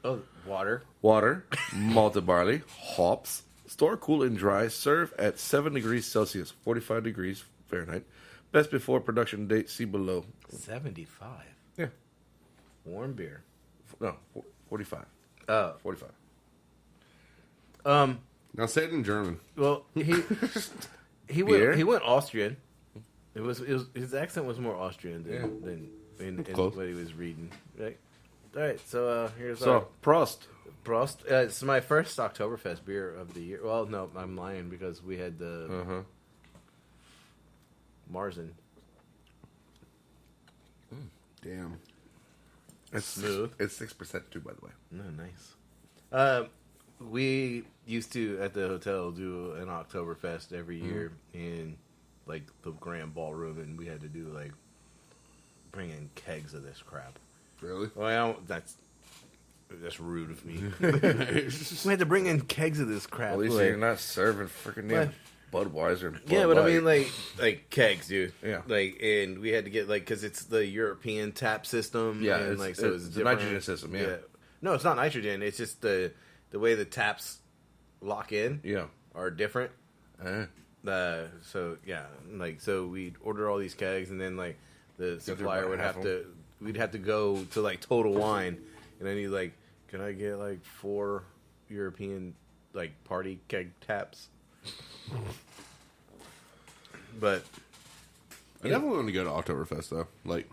Oh, water. Water, malted barley, hops, store cool and dry, serve at 7 degrees Celsius, 45 degrees Fahrenheit. Best before production date, see below. 75. Yeah. Warm beer. No, 45. Oh. 45. Now say it in German. Well, he Beer? went Austrian. It was his accent was more Austrian than in Close. what he was reading. Right. All right. So here's So, Prost. Prost. It's my first Oktoberfest beer of the year. Well, no, I'm lying because we had the Marzen. Damn. It's Smooth. It's 6% too, by the way. No, nice. We used to at the hotel do an Oktoberfest every year in like the grand ballroom, and we had to do like bring in kegs of this crap. Really? Well, that's rude of me. We had to bring in kegs of this crap. At least like- you're not serving freaking damn Budweiser and Bud yeah, but I mean, Light. like kegs, dude. Yeah. Like, and we had to get like because it's the European tap system. Yeah, and, it's- like so it's it's the different. nitrogen system, yeah. No, it's not nitrogen. It's just the way the taps lock in Yeah. are different. Eh. So yeah, like so we'd order all these kegs, and then like the supplier buy would half have to. We'd have to go to like Total Wine, and then he's like, "Can I get like 4 European like party keg taps?" But I definitely want to go to Oktoberfest though. Like,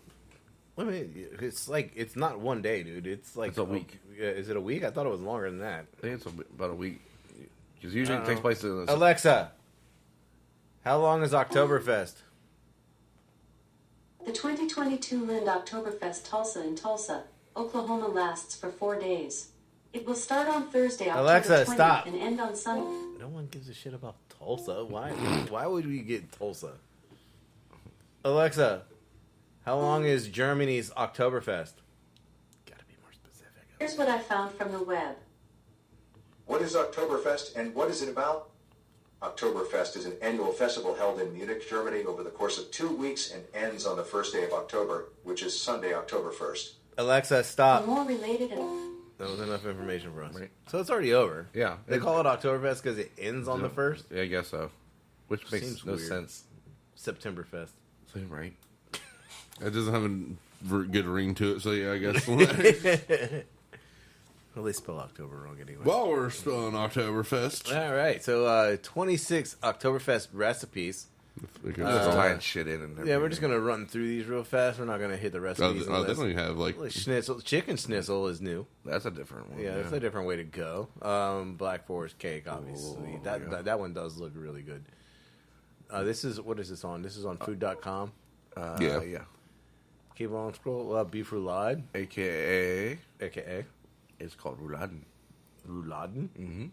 I mean, it's like it's not one day, dude. It's like It's a week. Yeah, is it a week? I thought it was longer than that. I think it's about a week. Because usually it I takes don't place in the... Alexa, how long is Oktoberfest? The 2022 Lind Oktoberfest Tulsa in Tulsa, Oklahoma lasts for 4 days. It will start on Thursday, October Alexa, 20th, stop. and end on Sunday. No one gives a shit about Tulsa. Why? Why would we get Tulsa? Alexa, how long is Germany's Oktoberfest? Gotta be more specific. Here's what I found from the web. What is Oktoberfest and what is it about? Oktoberfest is an annual festival held in Munich, Germany over the course of 2 weeks and ends on the first day of October, which is Sunday, October 1st. Alexa, For stop. more related and That was enough information for us. Right. So it's already over. Yeah. They call it Oktoberfest because it ends on the 1st? Yeah, I guess so. Which makes Seems no weird. sense. Septemberfest. Same, right? it doesn't have a good ring to it, so yeah, I guess. Well, they spell October wrong anyway. While we're still on Oktoberfest, All right, so 26 Oktoberfest recipes. because Just tying shit in and Yeah, we're just going to run through these real fast. We're not going to hit the recipes. they unless- don't even have like Schnitzel, chicken schnitzel is new. That's a different one. Yeah, that's a different way to go. Black Forest cake, obviously. That one does look really good. This is, what is this on? This is on food.com. yeah. Yeah. Keep on scroll. Beef roulade, AKA, a.k.a. it's called rouladen. rouladen.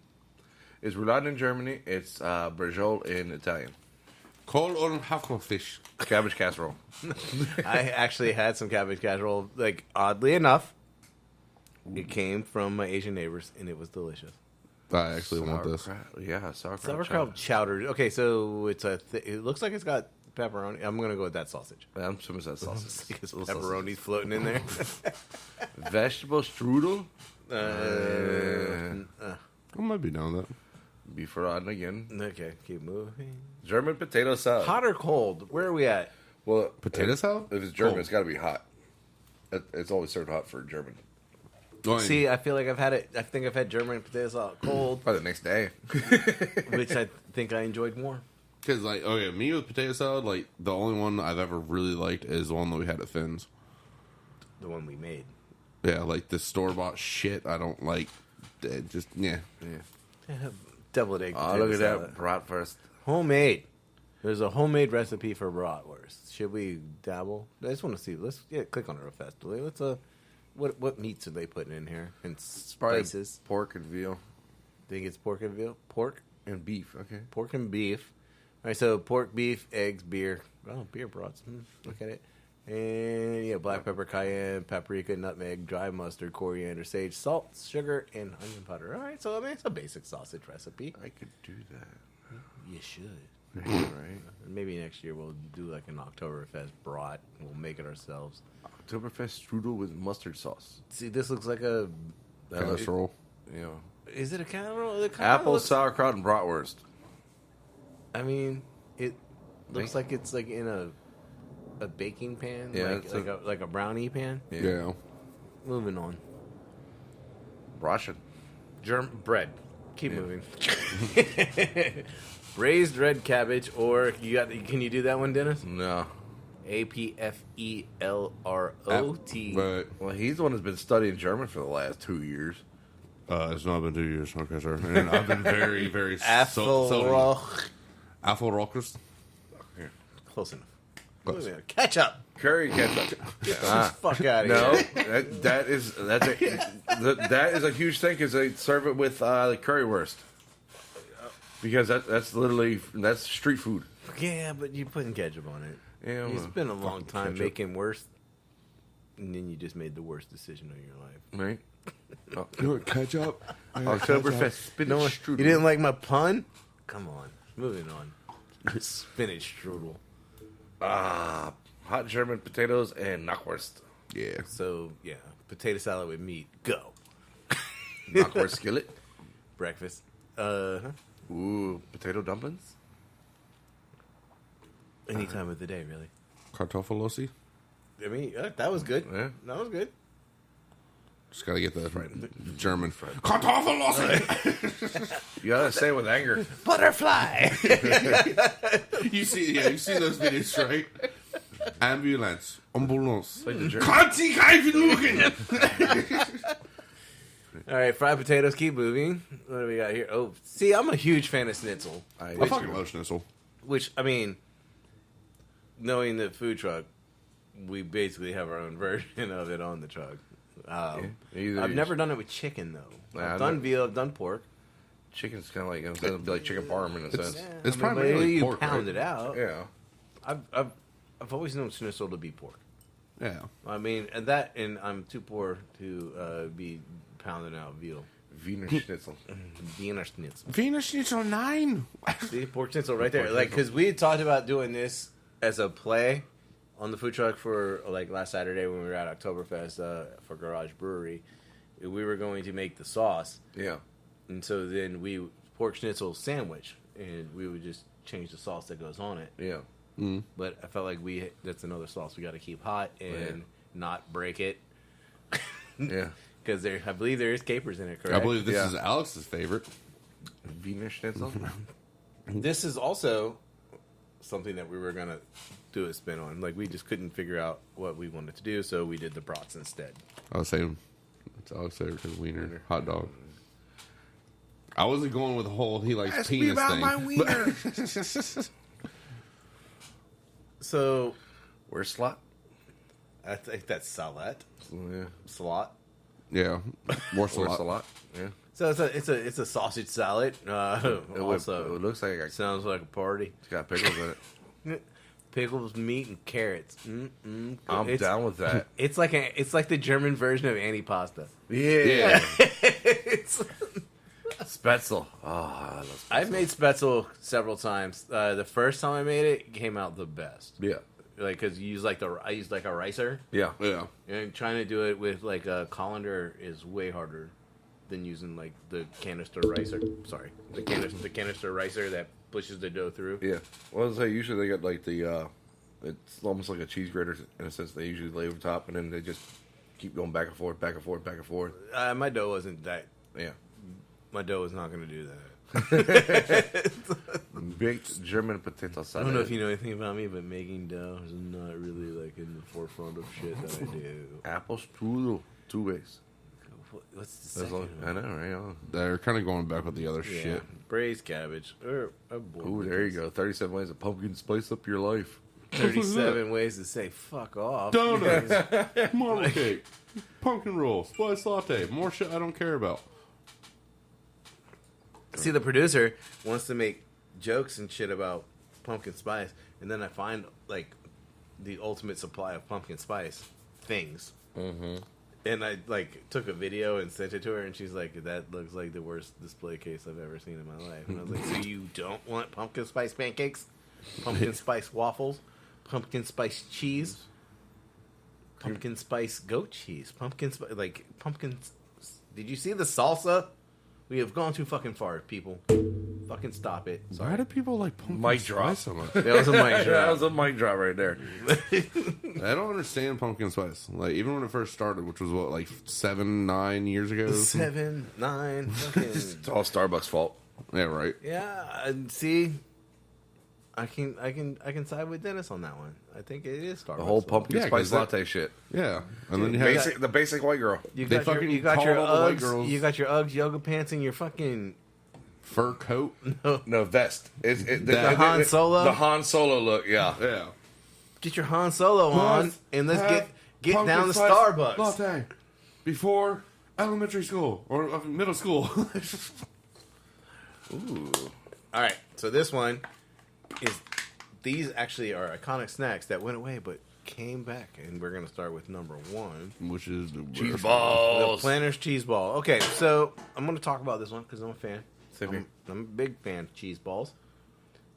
It's rouladen in Germany. It's brajol in Italian. Cold on Hackfish. Cabbage casserole. I actually had some cabbage casserole. Like, oddly enough, it came from my Asian neighbors, and it was delicious. I actually want this. Sauerkraut. Yeah, sauerkraut. Sauerkraut chowder. Okay, so it's it looks like it's got pepperoni. I'm gonna go with that sausage. I'm assuming that's sausage. Because pepperoni's floating in there. Vegetable strudel. I might be down with that. Beef rouladen again. Okay, keep moving. German potato salad. Hot or cold? Where are we at? Well, Potato salad? If it's German, Cold. it's got to be hot. It's always served hot for German. See, I feel like I've had it. I think I've had German potato salad cold, By the next day. which I think I enjoyed more. because like, okay, me with potato salad, like the only one I've ever really liked is the one that we had at Finn's. The one we made. Yeah, like the store bought shit. I don't like. It just yeah. Deviled egg. Oh, potato look at salad. that bratwurst. Homemade. There's a homemade recipe for bratwurst. Should we dabble? I just want to see. Let's click on it real fast. Let's what meats are they putting in here? And spices. Pork and veal. Think it's pork and veal? Pork? And beef, okay. Pork and beef. All right, so pork, beef, eggs, beer. Oh, beer brats. Look at it. And yeah, black pepper, cayenne, paprika, nutmeg, dry mustard, coriander, sage, salt, sugar, and onion powder. All right, so I mean it's a basic sausage recipe. I could do that. You should. Right. Maybe next year we'll do like an Oktoberfest brat. We'll make it ourselves. Oktoberfest strudel with mustard sauce. See, this looks like a. Casserole. You know. Is it a casserole? It kinda Apple, looks- sauerkraut, and bratwurst. I mean, it looks like it's like in a baking pan, Yeah, like it's like a brownie pan. Yeah. moving on. Russian. Bread. Keep moving. Braised red cabbage, or can you do that one, Dennis? No. APFELROT. Right. Well, he's the one who's been studying German for the last 2 years. It's not been 2 years. Okay, sir. And I've been very, very Apfelroch. Apfelrochus. Close enough. Close. Ketchup. Curry ketchup. Get the fuck out of No, here. that is a huge thing because they serve it with currywurst. Because that's street food. Yeah, but you're putting ketchup on it. Yeah, It's been a long time ketchup. making worse, and then you just made the worst decision of your life. Right? You want ketchup? Oktoberfest spinach No, you strudel. didn't like my pun? Come on. Moving on. Spinach strudel. Hot German potatoes and knockwurst. Yeah. So, yeah, potato salad with meat. Go. Knockwurst skillet. Breakfast. Ooh, potato dumplings. Any time of the day, really. Kartoffelossi. I mean, that was good. Yeah. That was good. Just gotta get the German Kartoffelossi. You gotta say it with anger. Butterfly. You see those videos, right? Ambulance. Ambulance. Like the German. All right, fried potatoes. Keep moving. What do we got here? Oh, see, I'm a huge fan of schnitzel. I fucking love schnitzel. Which, I mean, knowing the food truck, we basically have our own version of it on the truck. I've never done it with chicken, though. Nah, I've done veal, I've done pork. Chicken's kind of like it's gonna be like chicken parm in a sense. It's but primarily you pork, pound right? it out. Yeah. I've always known schnitzel to be pork. Yeah. I mean, and I'm too poor to be pounding out veal. Wiener Schnitzel. Wiener Schnitzel. Wiener Schnitzel 9. See, pork schnitzel right there. Like, because we had talked about doing this as a play on the food truck for, like, last Saturday when we were at Oktoberfest for Garage Brewery. We were going to make the sauce. Yeah. And so then pork schnitzel sandwich, and we would just change the sauce that goes on it. Yeah. But I felt like that's another sauce we got to keep hot and not break it. Yeah. Because I believe there is capers in it, correct? I believe this Yeah. is Alex's favorite. Wiener Schnitzel. This is also something that we were going to do a spin on. Like, we just couldn't figure out what we wanted to do, so we did the brats instead. I was saying it's Alex's favorite because wiener hot dog. I wasn't going with the whole he likes penis thing. wiener. So, Where's slot? I think that's salad. Yeah. Salad. Yeah, more Or salad. salad. Yeah. So it's a sausage salad. Also, it looks like it's sounds like a party. got pickles in it. Pickles, meat, and carrots. Mm-mm. I'm down with that. It's like the German version of antipasta. Yeah. It's, Spätzle. Oh, I love Spätzle. I've made spätzle several times. The first time I made it came out the best. Yeah. Like, because you use I used like a ricer. Yeah. Yeah, And trying to do it with like a colander is way harder than using like the canister ricer. Sorry, the canister ricer that pushes the dough through. Yeah. Well, I say usually they got like the, it's almost like a cheese grater in a sense. They usually lay over top and then they just keep going back and forth, back and forth, back and forth. My dough wasn't that. Yeah. My dough is not going to do that. Baked German potato I salad. don't know if you know anything about me, but making dough is not really like in the forefront of shit that I do. Apple strudel. 2 ways. What's the That's all, second I one? know, right? Oh. they're kind of going back with the other Yeah, shit. braised cabbage. Ooh, there you go. 37 ways of pumpkin spice up your life. 37 ways to say fuck off. Donuts, marble cake, pumpkin roll, spice latte, more shit I don't care about. See, the producer wants to make jokes and shit about pumpkin spice, and then I find like the ultimate supply of pumpkin spice things. Mm-hmm. And I like took a video and sent it to her, and she's like, "That looks like the worst display case I've ever seen in my life." And I was like, "So you don't want pumpkin spice pancakes, pumpkin spice waffles, pumpkin spice cheese, pumpkin spice goat cheese, pumpkin spice like pumpkin? Did you see the salsa? We have gone too fucking far, people. Fucking stop it. Why Sorry. do people like pumpkin Mic drop. spice so much? That was a mic That drop. was a mic drop right there. I don't understand pumpkin spice. Like even when it first started, which was what, like 7-9 years ago. 7, 9. Fucking. It's all Starbucks' fault. Yeah, right. Yeah. And see, I can side with Dennis on that one. I think it is Starbucks. The whole pumpkin Yeah, spice 'cause that- latte shit. Yeah, and then you have The basic white girl. You They got your, fucking you got called your all the white Uggs. girls- You got your Uggs yoga pants and your fucking fur coat. No, vest. The Han Solo? The Han Solo look, yeah. Yeah. get your Han Solo on and let's get Pumpkin down to spice Starbucks. latte before elementary school or middle school. Ooh. All right. So this one is. These actually are iconic snacks that went away but came back, and we're gonna start with number 1. Which is the Cheese worst. balls. The Planters cheese ball. Okay, so I'm going to talk about this one because I'm a fan. Same here. I'm a big fan of cheese balls.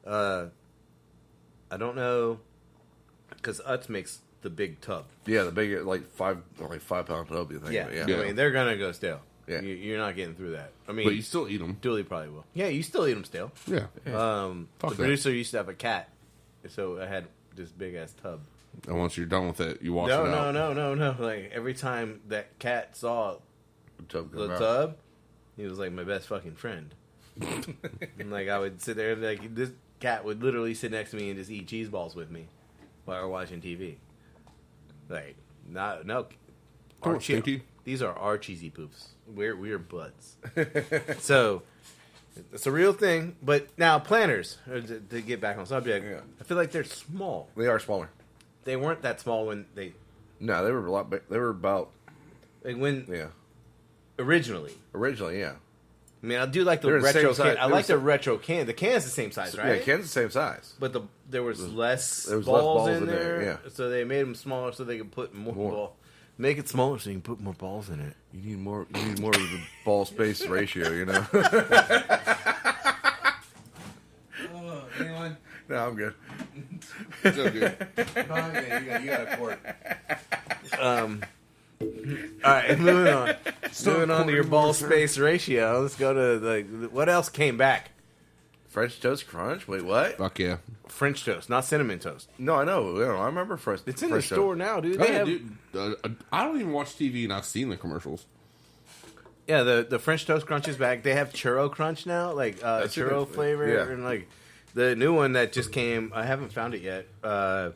I don't know because Utz makes the big tub. Yeah, the big like 5-pound tub. You think? Yeah, yeah. I mean they're gonna go stale. Yeah. You're not getting through that. I mean, But you still eat them. Dooley probably will. Yeah, you still eat them stale. Yeah. The Fuck that. producer used to have a cat, so I had this big ass tub. And once you're done with it, you wash it out. No. Like every time that cat saw Tub the come out. tub, he was like my best fucking friend. And like I would sit there, like this cat would literally sit next to me and just eat cheese balls with me while we're watching TV. Like, no, Don't stinky. these are our cheesy poofs. We're buds. So it's a real thing. But now planters, to get back on subject, Yeah. I feel like they're small. They are smaller. They weren't that small when they No, they were a lot. They were about yeah. Originally. originally. Yeah. I mean, I do like the They're the same retro size. can. I They're like the the same- retro can. The can's the same size, right? Yeah, Ken's the same size. But there was less there was less balls balls in in there, there. yeah. So they made them smaller so they could put more More. ball. Make it smaller so you can put more balls in it. You need more. You need more of the ball space ratio. You know. Anyone? No, I'm good. So good. You got a quart. All right, moving on. Moving on to your ball space ratio. Let's go to what else came back? French toast crunch. Wait, what? Fuck yeah. French toast, not cinnamon toast. No, I know. I remember French. It's in French the toast. store now, dude. Oh, They yeah, have, dude, I don't even watch TV and I've seen the commercials. yeah, the French toast crunch is back. They have churro crunch now, like That's a churro good- flavor, yeah. and like the new one that just came. I haven't found it yet because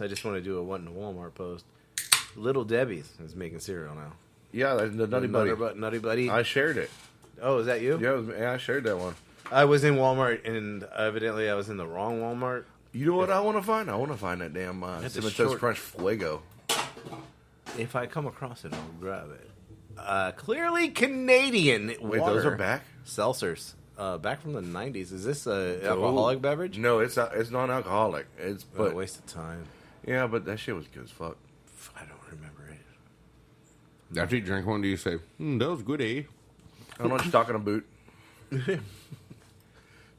I just want to do a what in the Walmart post. Little Debbie's is making cereal now. Yeah, the Nutty Buddy. Nutty Buddy. I shared it. Oh, is that you? Yeah, I shared that one. I was in Walmart, and evidently I was in the wrong Walmart. You know what I want to find? I want to find that damn That's a cinnamon short- toast crunch Fuego. If I come across it, I'll grab it. Clearly Canadian. Wait, water. those are back? Seltzers. Back from the 90s. Is this a alcoholic beverage? No, it's not. It's non-alcoholic. It's What a but waste of time. yeah, but that shit was good as fuck. I don't remember it. After you drink one, do you say, that was good, eh? I don't know what you're talking about.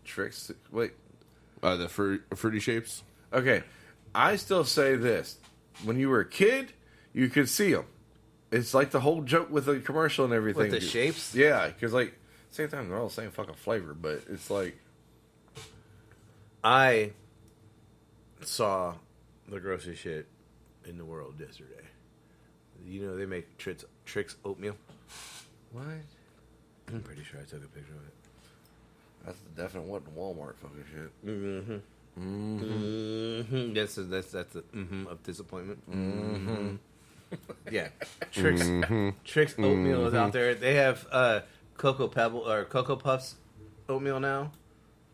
Tricks. Wait. The fruity shapes. Okay. I still say this. When you were a kid, you could see them. It's like the whole joke with the commercial and everything. With the shapes? Yeah, because like same time they're all the same fucking flavor, but it's like I saw the grossest shit in the world yesterday. You know they make Trix oatmeal? what? I'm pretty sure I took a picture of it. That's the definite what Walmart fucking shit. Mm-hmm. That's the of disappointment. Mm-hmm. Yeah, Trix oatmeal is out there. They have Cocoa Pebble or Cocoa Puffs oatmeal now.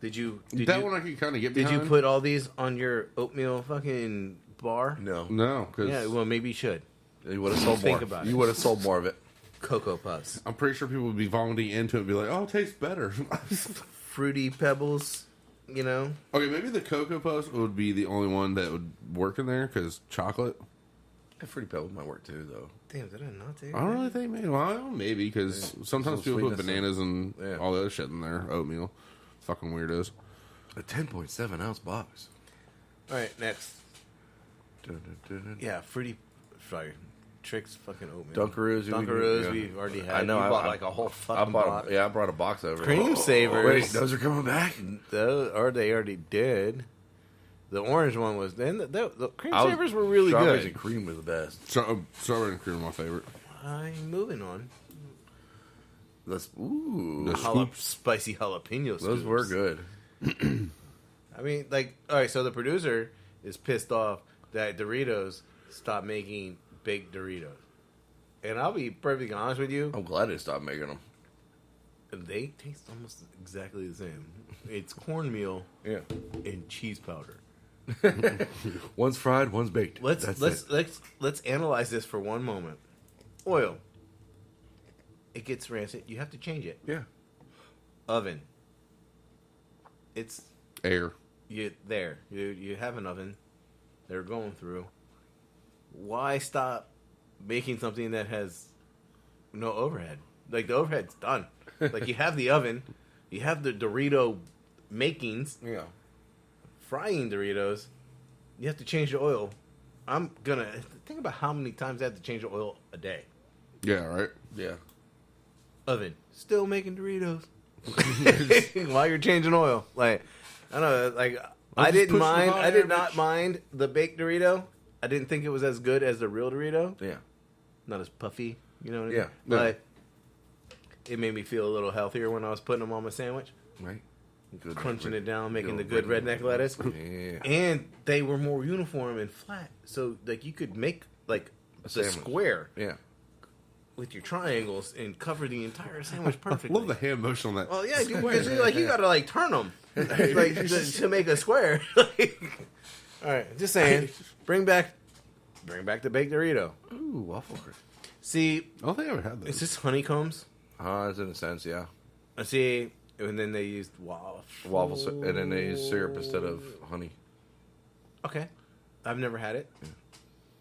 Did you one I can kind of get did behind. you put all these on your oatmeal fucking bar? No. No, because Yeah, well maybe you should. You would have sold Think more. about it. You would have sold more of it. Cocoa Puffs, I'm pretty sure people would be vomiting into it and be like, oh, it tastes better. Fruity Pebbles. You know, Okay, maybe the Cocoa Puffs would be the only one that would work in there because chocolate. Fruity Pebbles might work too, though. damn, did I not take? I don't really think maybe. Well, maybe because sometimes Some people put sweetness bananas and yeah. all the other shit in their oatmeal. Fucking weirdos. A 10.7 ounce box. All right, next. Dun, dun, dun, dun. Yeah, fruity. Sorry, Trix fucking oatmeal. Dunkaroos. We've already had. I know. You I bought like a whole fucking box. I brought a box over. Cream Savers. Wait, those are coming back? Or they already did. The orange one was then. The Cream I was- Savers were really Strawberries good. and cream was the best. Strawberry and cream are my favorite. I'm moving on. The The Spicy jalapeno. those were scoops. good. I mean, like, all right. So the producer is pissed off that Doritos stopped making baked Doritos, and I'll be perfectly honest with you. I'm glad they stopped making them. They taste almost exactly the same. It's cornmeal Yeah. and cheese powder. One's fried, one's baked. Let's analyze this for one moment. Oil. It gets rancid. You have to change it. Yeah. Oven. It's Air. You have an oven. They're going through. Why stop making something that has no overhead? Like the overhead's done. Like you have the oven, you have the Dorito makings, Yeah. frying Doritos. You have to change the oil. I'm gonna think about how many times I have to change the oil a day. Yeah, right? Yeah. Oven still making Doritos while you're changing oil. Like I don't know. Like I just didn't push the mind. hot I did air, not bitch. mind the baked Dorito. I didn't think it was as good as the real Dorito. Yeah. Not as puffy. You know what I mean? Yeah. But it made me feel a little healthier when I was putting them on my sandwich, Right. Good crunching it down, making the good good redneck lettuce. Yeah. And they were more uniform and flat, so like you could make like A the sandwich. square Yeah. with your triangles and cover the entire sandwich I perfectly. love the hand motion on that. Well, yeah, dude, because like you gotta like turn them like to make a square. Like, all right, just saying, bring back the baked Dorito. Ooh, waffle crisp. See, I don't think I ever had is those. this honeycombs? It's in a sense, yeah. I see, and then they used Waffles, and then they use syrup instead of honey. Okay, I've never had it.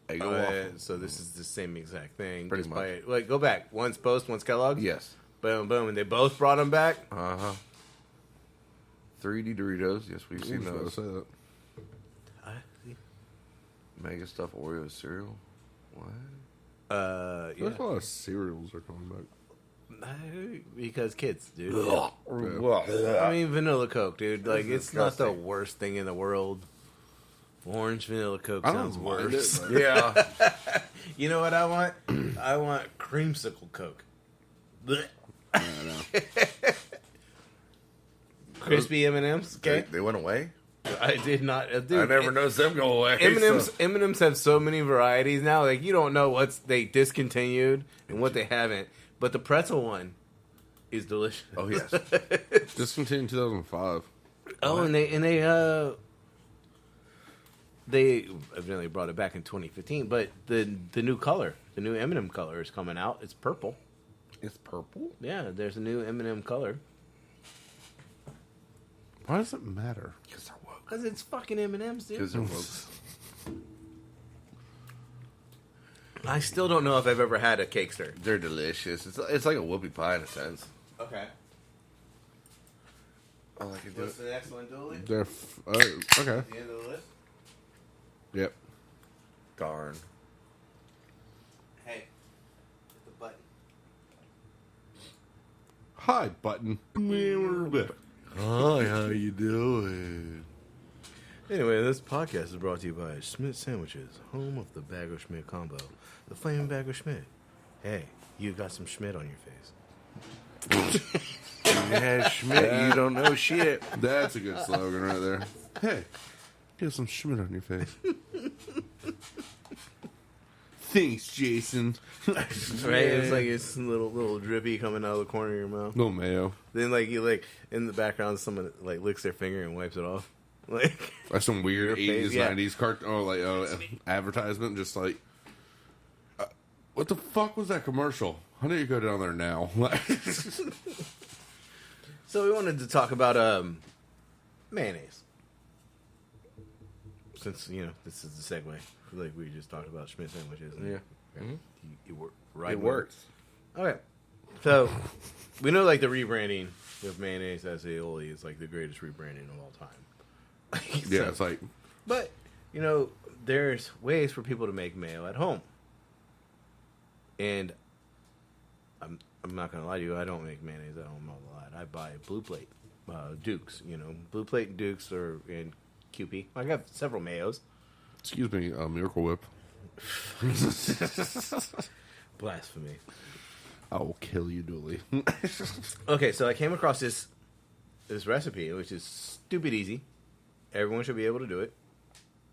Eggo waffle. So this is the same exact thing. Pretty just much. by- like go back. One's Post, one's Kellogg's. Yes. Boom, boom, and they both brought them back. 3D Doritos. Yes, we've seen I those. say that. Mega stuff Oreo cereal. What? Yeah. There's a lot of cereals are coming back. Because kids, dude. Yeah. I mean, vanilla Coke, dude. Like, it's not the disgusting. worst thing in the world. Orange vanilla Coke I sounds don't mind worse. it, but- Yeah. You know what I want? I want creamsicle Coke. Blech. I don't know. Crispy M&Ms. Okay, They went away? I did not. Dude, I never noticed them go away. M&Ms. so- M&Ms have so many varieties now. Like you don't know what's they discontinued and what they haven't. But the pretzel one is delicious. Oh, yes. Discontinued in 2005. Oh, and they evidently brought it back in 2015. But the new color, the new M&M color is coming out. It's purple. It's purple? Yeah, there's a new M&M color Why does it matter? Because they're woke. because it's fucking M&Ms, dude. Because they're woke. I still don't know if I've ever had a cakester. They're delicious. It's like a whoopie pie in a sense. Okay. All I can do What's the next one, Dooley? They're okay. The end of the list. Yep. Darn. Hey, hit the button. Hi, button. Hi, how you doing? Anyway, this podcast is brought to you by Schmidt Sandwiches, home of the Bag of Schmidt combo, the Flaming Bag of Schmidt. Hey, you got some Schmidt on your face. Yeah, Schmidt, you don't know shit. That's a good slogan right there. Hey, get some Schmidt on your face. Thanks, Jason. Right? It's like it's little drippy coming out of the corner of your mouth. No mayo. Then like you like in the background, someone like licks their finger and wipes it off. Like That's some weird Your 80s, face, yeah. 90s advertisement. Just like, what the fuck was that commercial? How do you go down there now? so, we wanted to talk about mayonnaise. Since this is the segue, like we just talked about Schmidt sandwiches. And Yeah. Right. It works. Okay, so we know like the rebranding of mayonnaise as aioli is like the greatest rebranding of all time. Yeah, So- it's like, but there's ways for people to make mayo at home. And I'm not gonna lie to you. I don't make mayonnaise at home a lot. I buy Blue Plate, Dukes. Blue Plate and Dukes are in QP. I got several mayos. Excuse me, Miracle Whip. Blasphemy. I will kill you, Dooley. Okay, so I came across this recipe, which is stupid easy. Everyone should be able to do it,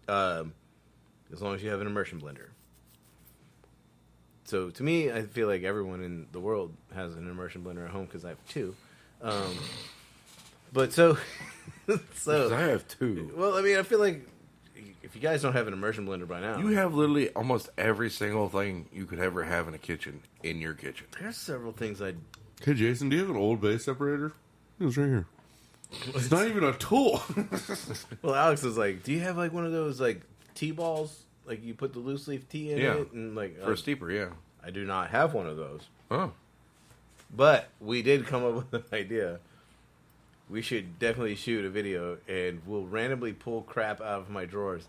as long as you have an immersion blender. So to me, I feel like everyone in the world has an immersion blender at home because I have two. But so I have two. well, I mean, I feel like if you guys don't have an immersion blender by now, You have literally almost every single thing you could ever have in a kitchen in your kitchen. there's several things I. Hey, Jason, do you have an old base separator? It was right here. It's not even a tool. Well, Alex was like, "Do you have like one of those like tea balls? Like you put the loose leaf tea in Yeah. it and like For a steeper, yeah. I do not have one of those, Oh. but we did come up with an idea. We should definitely shoot a video, and we'll randomly pull crap out of my drawers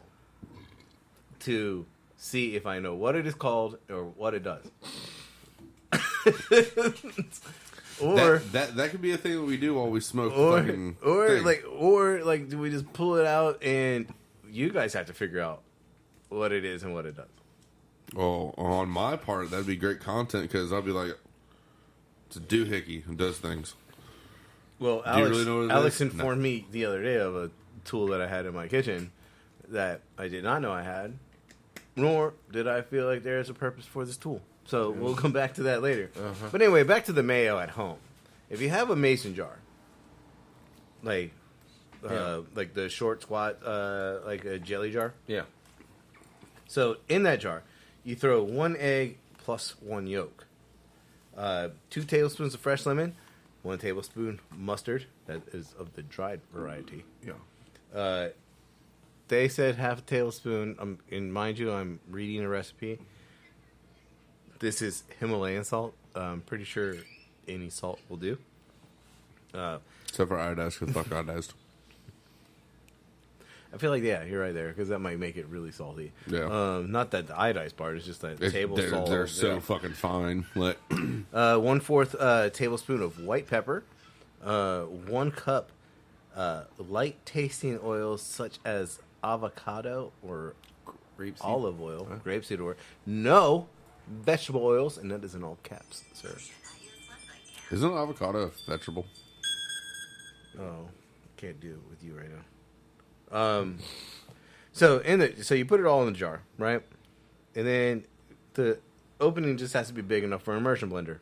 to see if I know what it is called or what it does. Or that could be a thing that we do while we smoke. or Fucking or like do we just pull it out and you guys have to figure out what it is and what it does. well, on my part, that'd be great content because I'll be like, it's a doohickey who does things. Well, Do you Alex, really know what it Alex is? informed me the other day of a tool that I had in my kitchen that I did not know I had, nor did I feel like there is a purpose for this tool. So we'll come back to that later. But anyway, back to the mayo at home. If you have a mason jar, like the short squat, like a jelly jar. Yeah. So in that jar, you throw 1 egg plus 1 yolk, 2 tablespoons of fresh lemon, 1 tablespoon mustard that is of the dried variety. Yeah. They said half a tablespoon. And mind you, I'm reading a recipe. This is Himalayan salt. I'm pretty sure any salt will do. Except for iodized, because fuck iodized. I feel like, yeah, you're right there, because that might make it really salty. Yeah. Not that the iodized part, it's just that table salt. They're so Yeah. fucking fine. Like, 1/4 tablespoon of white pepper, 1 cup light tasting oils such as avocado or Rapeseed. olive oil, grapeseed oil. No vegetable oils, and that is in all caps, sir. isn't avocado a vegetable? Oh, can't do it with you right now. So you put it all in the jar, right? And then the opening just has to be big enough for an immersion blender.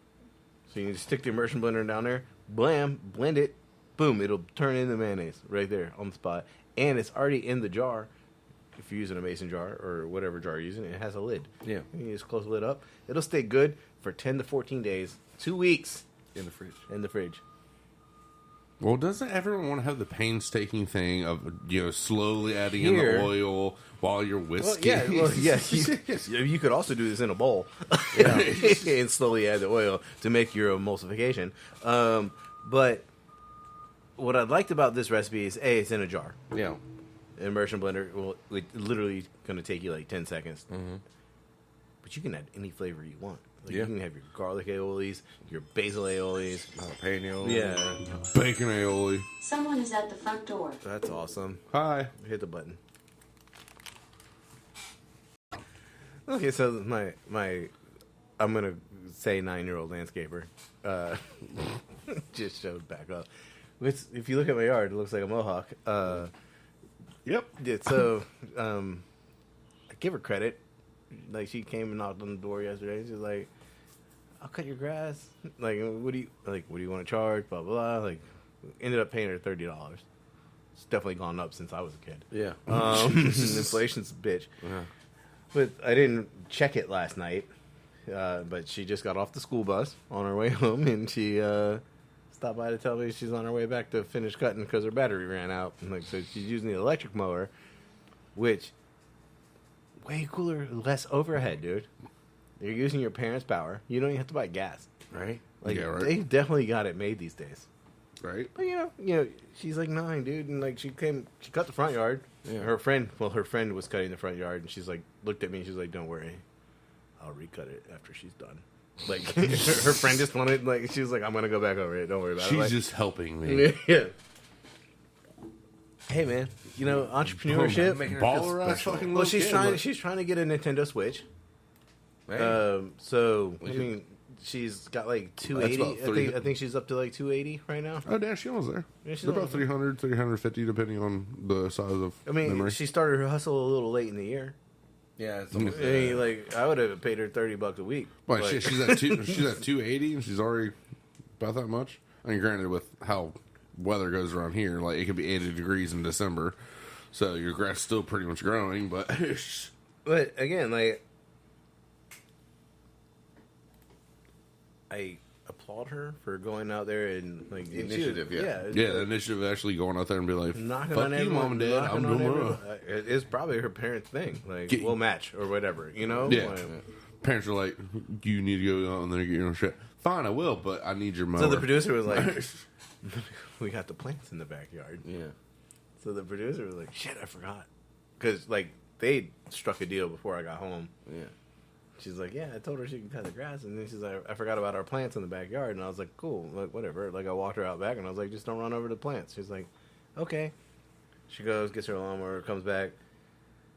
So you can just stick the immersion blender down there, blam, blend it, boom, it'll turn into mayonnaise right there on the spot. And it's already in the jar. If you're using a mason jar or whatever jar you're using, it has a lid. Yeah. You just close the lid up. It'll stay good for 10 to 14 days, 2 weeks In the fridge. in the fridge. Well, doesn't everyone want to have the painstaking thing of, slowly adding in the oil while you're whisking? You could also do this in a bowl and slowly add the oil to make your emulsification. But what I liked about this recipe is, A, it's in a jar. Yeah. Immersion blender will literally going to take you like 10 seconds. But you can add any flavor you want. Like Yeah. You can have your garlic aiolis, your basil aiolis. Jalapeno. Yeah, Bacon aioli. Someone is at the front door. that's awesome. Hi. Hit the button. Okay, so my I'm gonna say 9-year-old landscaper just showed back up. Which, if you look at my yard, it looks like a mohawk. Yep. Yeah, so I give her credit. Like, she came and knocked on the door yesterday. She's like, "I'll cut your grass. Like, what do you want to charge? Blah blah blah." Like, ended up paying her $30. It's definitely gone up since I was a kid. Yeah. Inflation's a bitch. Yeah. But I didn't check it last night. But she just got off the school bus on her way home, and she stopped by to tell me she's on her way back to finish cutting because her battery ran out. And like, so she's using the electric mower, which way cooler, less overhead, dude. You're using your parents' power. You don't even have to buy gas. Right? Like, Yeah, right. they definitely got it made these days. Right? But you know, she's like 9, dude, and like she cut the front yard. Yeah. Her friend was cutting the front yard, and she's like, looked at me, and she's like, "Don't worry, I'll recut it after she's done. Like her friend just wanted, like she was like, I'm gonna go back over it. Don't worry about it. She's Like, just helping me. yeah. Hey man, entrepreneurship. Making her feel Baller ass special. fucking Well, little kid, she's trying to get a Nintendo Switch. Hey. So We I should- mean, she's got like That's 280. about three. I think she's up to like 280 right now. Oh, damn, she was there. Yeah, she's They're about almost 300, 350, depending on the size of I mean, memory. she started her hustle a little late in the year. Yeah, it's I almost mean, like I would have paid her $30 a week. Well, Like, shit, she's at 280, and she's already about that much. I mean, granted, with how weather goes around here, like it could be 80 degrees in December, so your grass is still pretty much growing. But But again, like I applaud her for going out there and like The initiative, yeah. yeah, the initiative of actually going out there and be like, Knocking "Fuck on you, everyone, mom and dad, knocking I'm on doing my everyone. own." It's probably her parents' thing. Like, Get- we'll match or whatever, you know? Yeah. Like, Parents are like, "You need to go out and there and get your own shit." Fine, I will, but I need your mower. so the producer was like, "We got the plants in the backyard." Yeah. So the producer was like, "Shit, I forgot," because like they struck a deal before I got home. Yeah. She's like, "Yeah, I told her she could cut the grass," and then she's like, "I forgot about our plants in the backyard," and I was like, "Cool, like whatever." Like I walked her out back, and I was like, "Just don't run over the plants." She's like, "Okay." She goes, gets her lawnmower, comes back,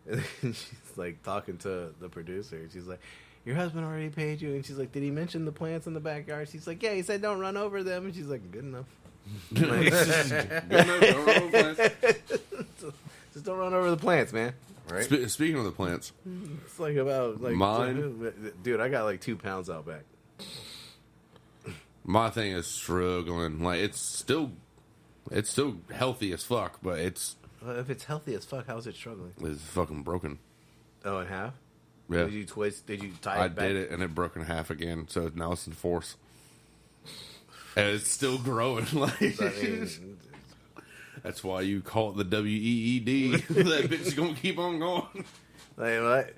and then she's like talking to the producer. She's like, "Your husband already paid you," and she's like, "Did he mention the plants in the backyard?" She's like, "Yeah, he said don't run over them," and she's like, "Good enough." Like, just don't run over the plants, man. Right? Speaking of the plants, It's like about like Mine? dude. I got like 2 pounds out back. my thing is struggling. Like it's still healthy as fuck, but it's If it's healthy as fuck, how's it struggling? fucking broken. Oh, in half? Yeah, Did you twist? Did you tie it I back? did it and it broke in half again. So now it's in force, and it's still growing. Like I mean, that's why you call it the WEED. That bitch is gonna keep on going. like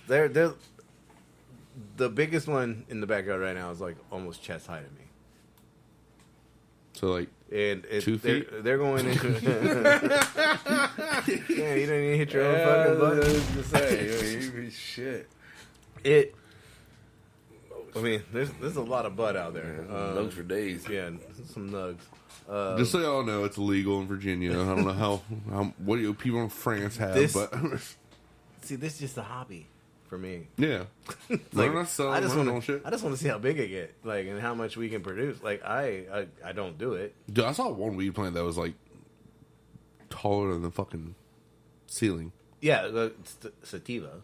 they're the biggest one in the backyard right now is like almost chest height of me, So like, and 2 feet? They're going into. Yeah, you didn't even hit your own fucking butt. I was gonna say, shit. It. I mean, there's a lot of butt out there. Nugs for days. Yeah, some nugs. just so y'all know, it's illegal in Virginia. I don't know how what do you people in France have, This- but See, this is just a hobby for me. yeah, Like, learn to sell, I just learn want on shit. to. I just want to see how big it get, like, and how much we can produce. Like, I don't do it. Dude, I saw one weed plant that was like taller than the fucking ceiling. Yeah, the sativa.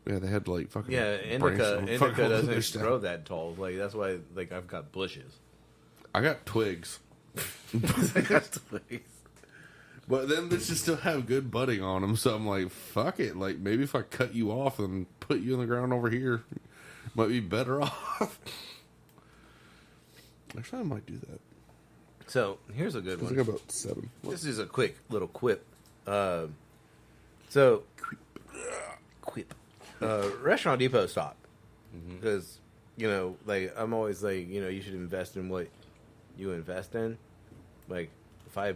Yeah, they had like fucking Yeah, branches indica on doesn't their stem. grow that tall. Like that's why, like, I've got bushes. I got twigs, but then they just still have good budding on them. So I'm like, fuck it. Like maybe if I cut you off and put you in the ground over here, might be better off. Actually, I might do that. So here's a good I one. think about 7. This is a quick little quip. Quip. Restaurant Depot stock. Because, like, I'm always like, you should invest in what you invest in. Like, if I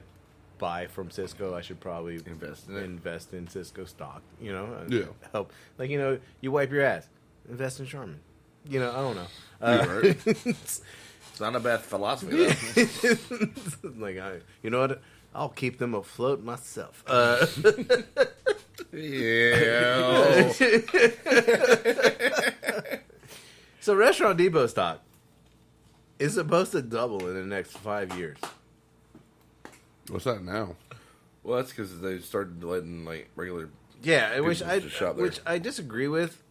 buy from Cisco, I should probably Invest in it. invest in Cisco stock, and Yeah. help. Like, you wipe your ass, invest in Charmin. I don't know. You're right. It's not a bad philosophy, though. Like, you know what? I'll keep them afloat myself. Yeah. So Restaurant Depot stock is supposed to double in the next 5 years. What's that now? Well, that's because they started letting, like, regular... Yeah, which People just shop there. I disagree with.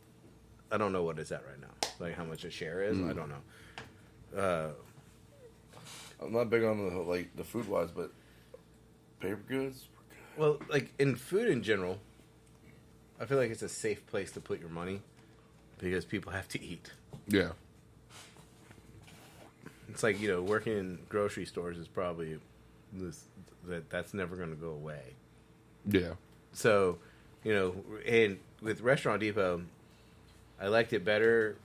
I don't know what it's at right now. Like how much a share is. I don't know. I'm not big on the food-wise, but paper goods... Well, like in food in general, I feel like it's a safe place to put your money because people have to eat. Yeah. It's like, working in grocery stores is probably that's never going to go away. Yeah. So, and with Restaurant Depot, I liked it better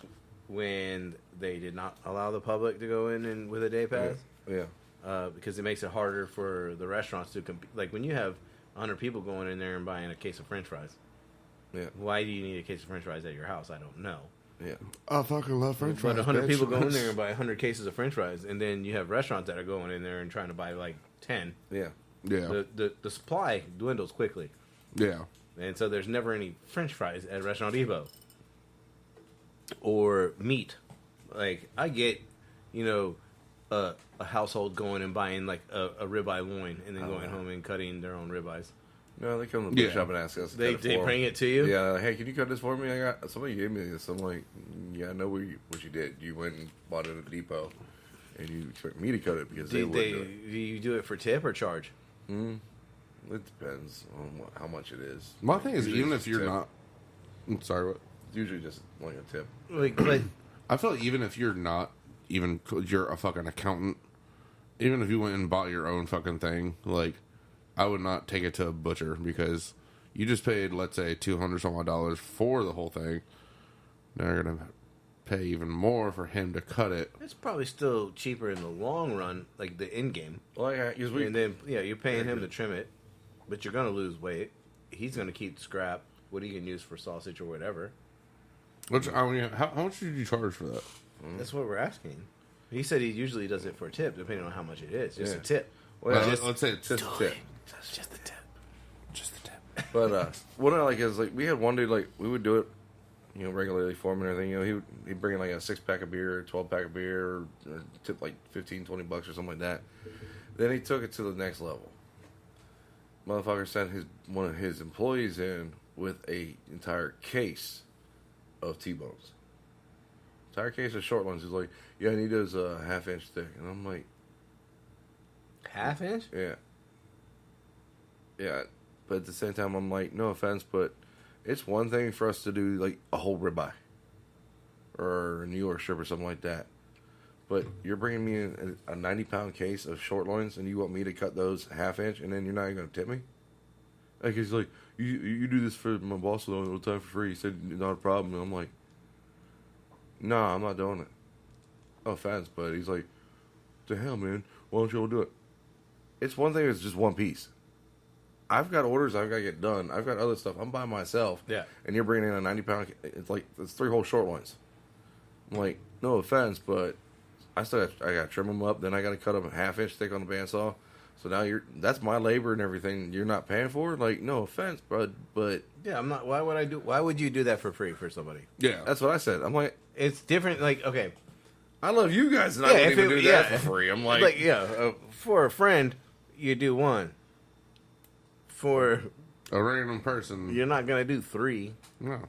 when they did not allow the public to go in and with a day pass. Yeah. Because it makes it harder for the restaurants to compete. Like when you have 100 people going in there and buying a case of French fries, Yeah. Why do you need a case of French fries at your house? I don't know. Yeah. I fucking love French fries. But 100 bitch. people go in there and buy 100 cases of French fries, and then you have restaurants that are going in there and trying to buy like 10. Yeah. Yeah. The supply dwindles quickly, Yeah. and so there's never any French fries at Restaurant Depot or meat. Like I get, a household going and buying like a ribeye loin and then going home and cutting their own ribeyes. No, they come to the Yeah. shop and ask us. to They cut it for bring them. it to you. Yeah, hey, can you cut this for me? Somebody gave me this. I'm like, yeah, I know what you did. You went and bought it at the depot, and you expect me to cut it because they Do, would they, do it. do you do it for tip or charge? It depends on how much it is. My thing is, Usually even it's if you're tip. not, I'm sorry, what? It's usually just like a tip. Like, but I feel like even if you're not, you're a fucking accountant, even if you went and bought your own fucking thing, like, I would not take it to a butcher because you just paid, let's say, $200 for the whole thing. Now you're gonna pay even more for him to cut it. it's probably still cheaper in the long run, like the end game. Well, yeah, usually And then, you're paying him to trim it, but you're going to lose weight. He's going to keep scrap, what he can use for sausage or whatever. Which I mean, how much did you charge for that? That's what we're asking. He said he usually does it for a tip, depending on how much it is. Just Yeah. a tip. well, Well, just, let's say it's just a tip. Just a tip. just a tip. But what I like is like we had one dude like we would do it, regularly for him and everything. He'd bring in like a 6-pack of beer, 12-pack of beer, or tip like $15-20 or something like that. Then he took it to the next level. Motherfucker sent one of his employees in with a entire case of T-bones. Entire case of short ones. He's like, yeah, I need those half-inch thick, and I'm like, Half inch? yeah. Yeah, but at the same time, I'm like, no offense, but it's one thing for us to do, like, a whole ribeye. Or a New York strip or something like that. But you're bringing me in a 90-pound case of short loins, and you want me to cut those half-inch, and then you're not even going to tip me? Like, he's like, you do this for my boss all the time for free. He said, not a problem. And I'm like, nah, I'm not doing it. No offense, but he's like, the hell, man, why don't you all do it? It's one thing, it's just one piece. I've got orders I've got to get done. I've got other stuff. I'm by myself. Yeah. And you're bringing in a 90-pound, it's 3 whole short loins. I'm like, no offense, but I got to trim them up. Then I got to cut them a half-inch thick on the bandsaw. So now that's my labor and everything. You're not paying for it. Like, no offense, but Yeah, I'm not. Why would you do that for free for somebody? Yeah, that's what I said. I'm like, It's different. Like, okay, I love you guys, and I Yeah, wouldn't if even it- do that yeah. for free. I'm like, for a friend, you do one. For a random person. you're not gonna do 3. No.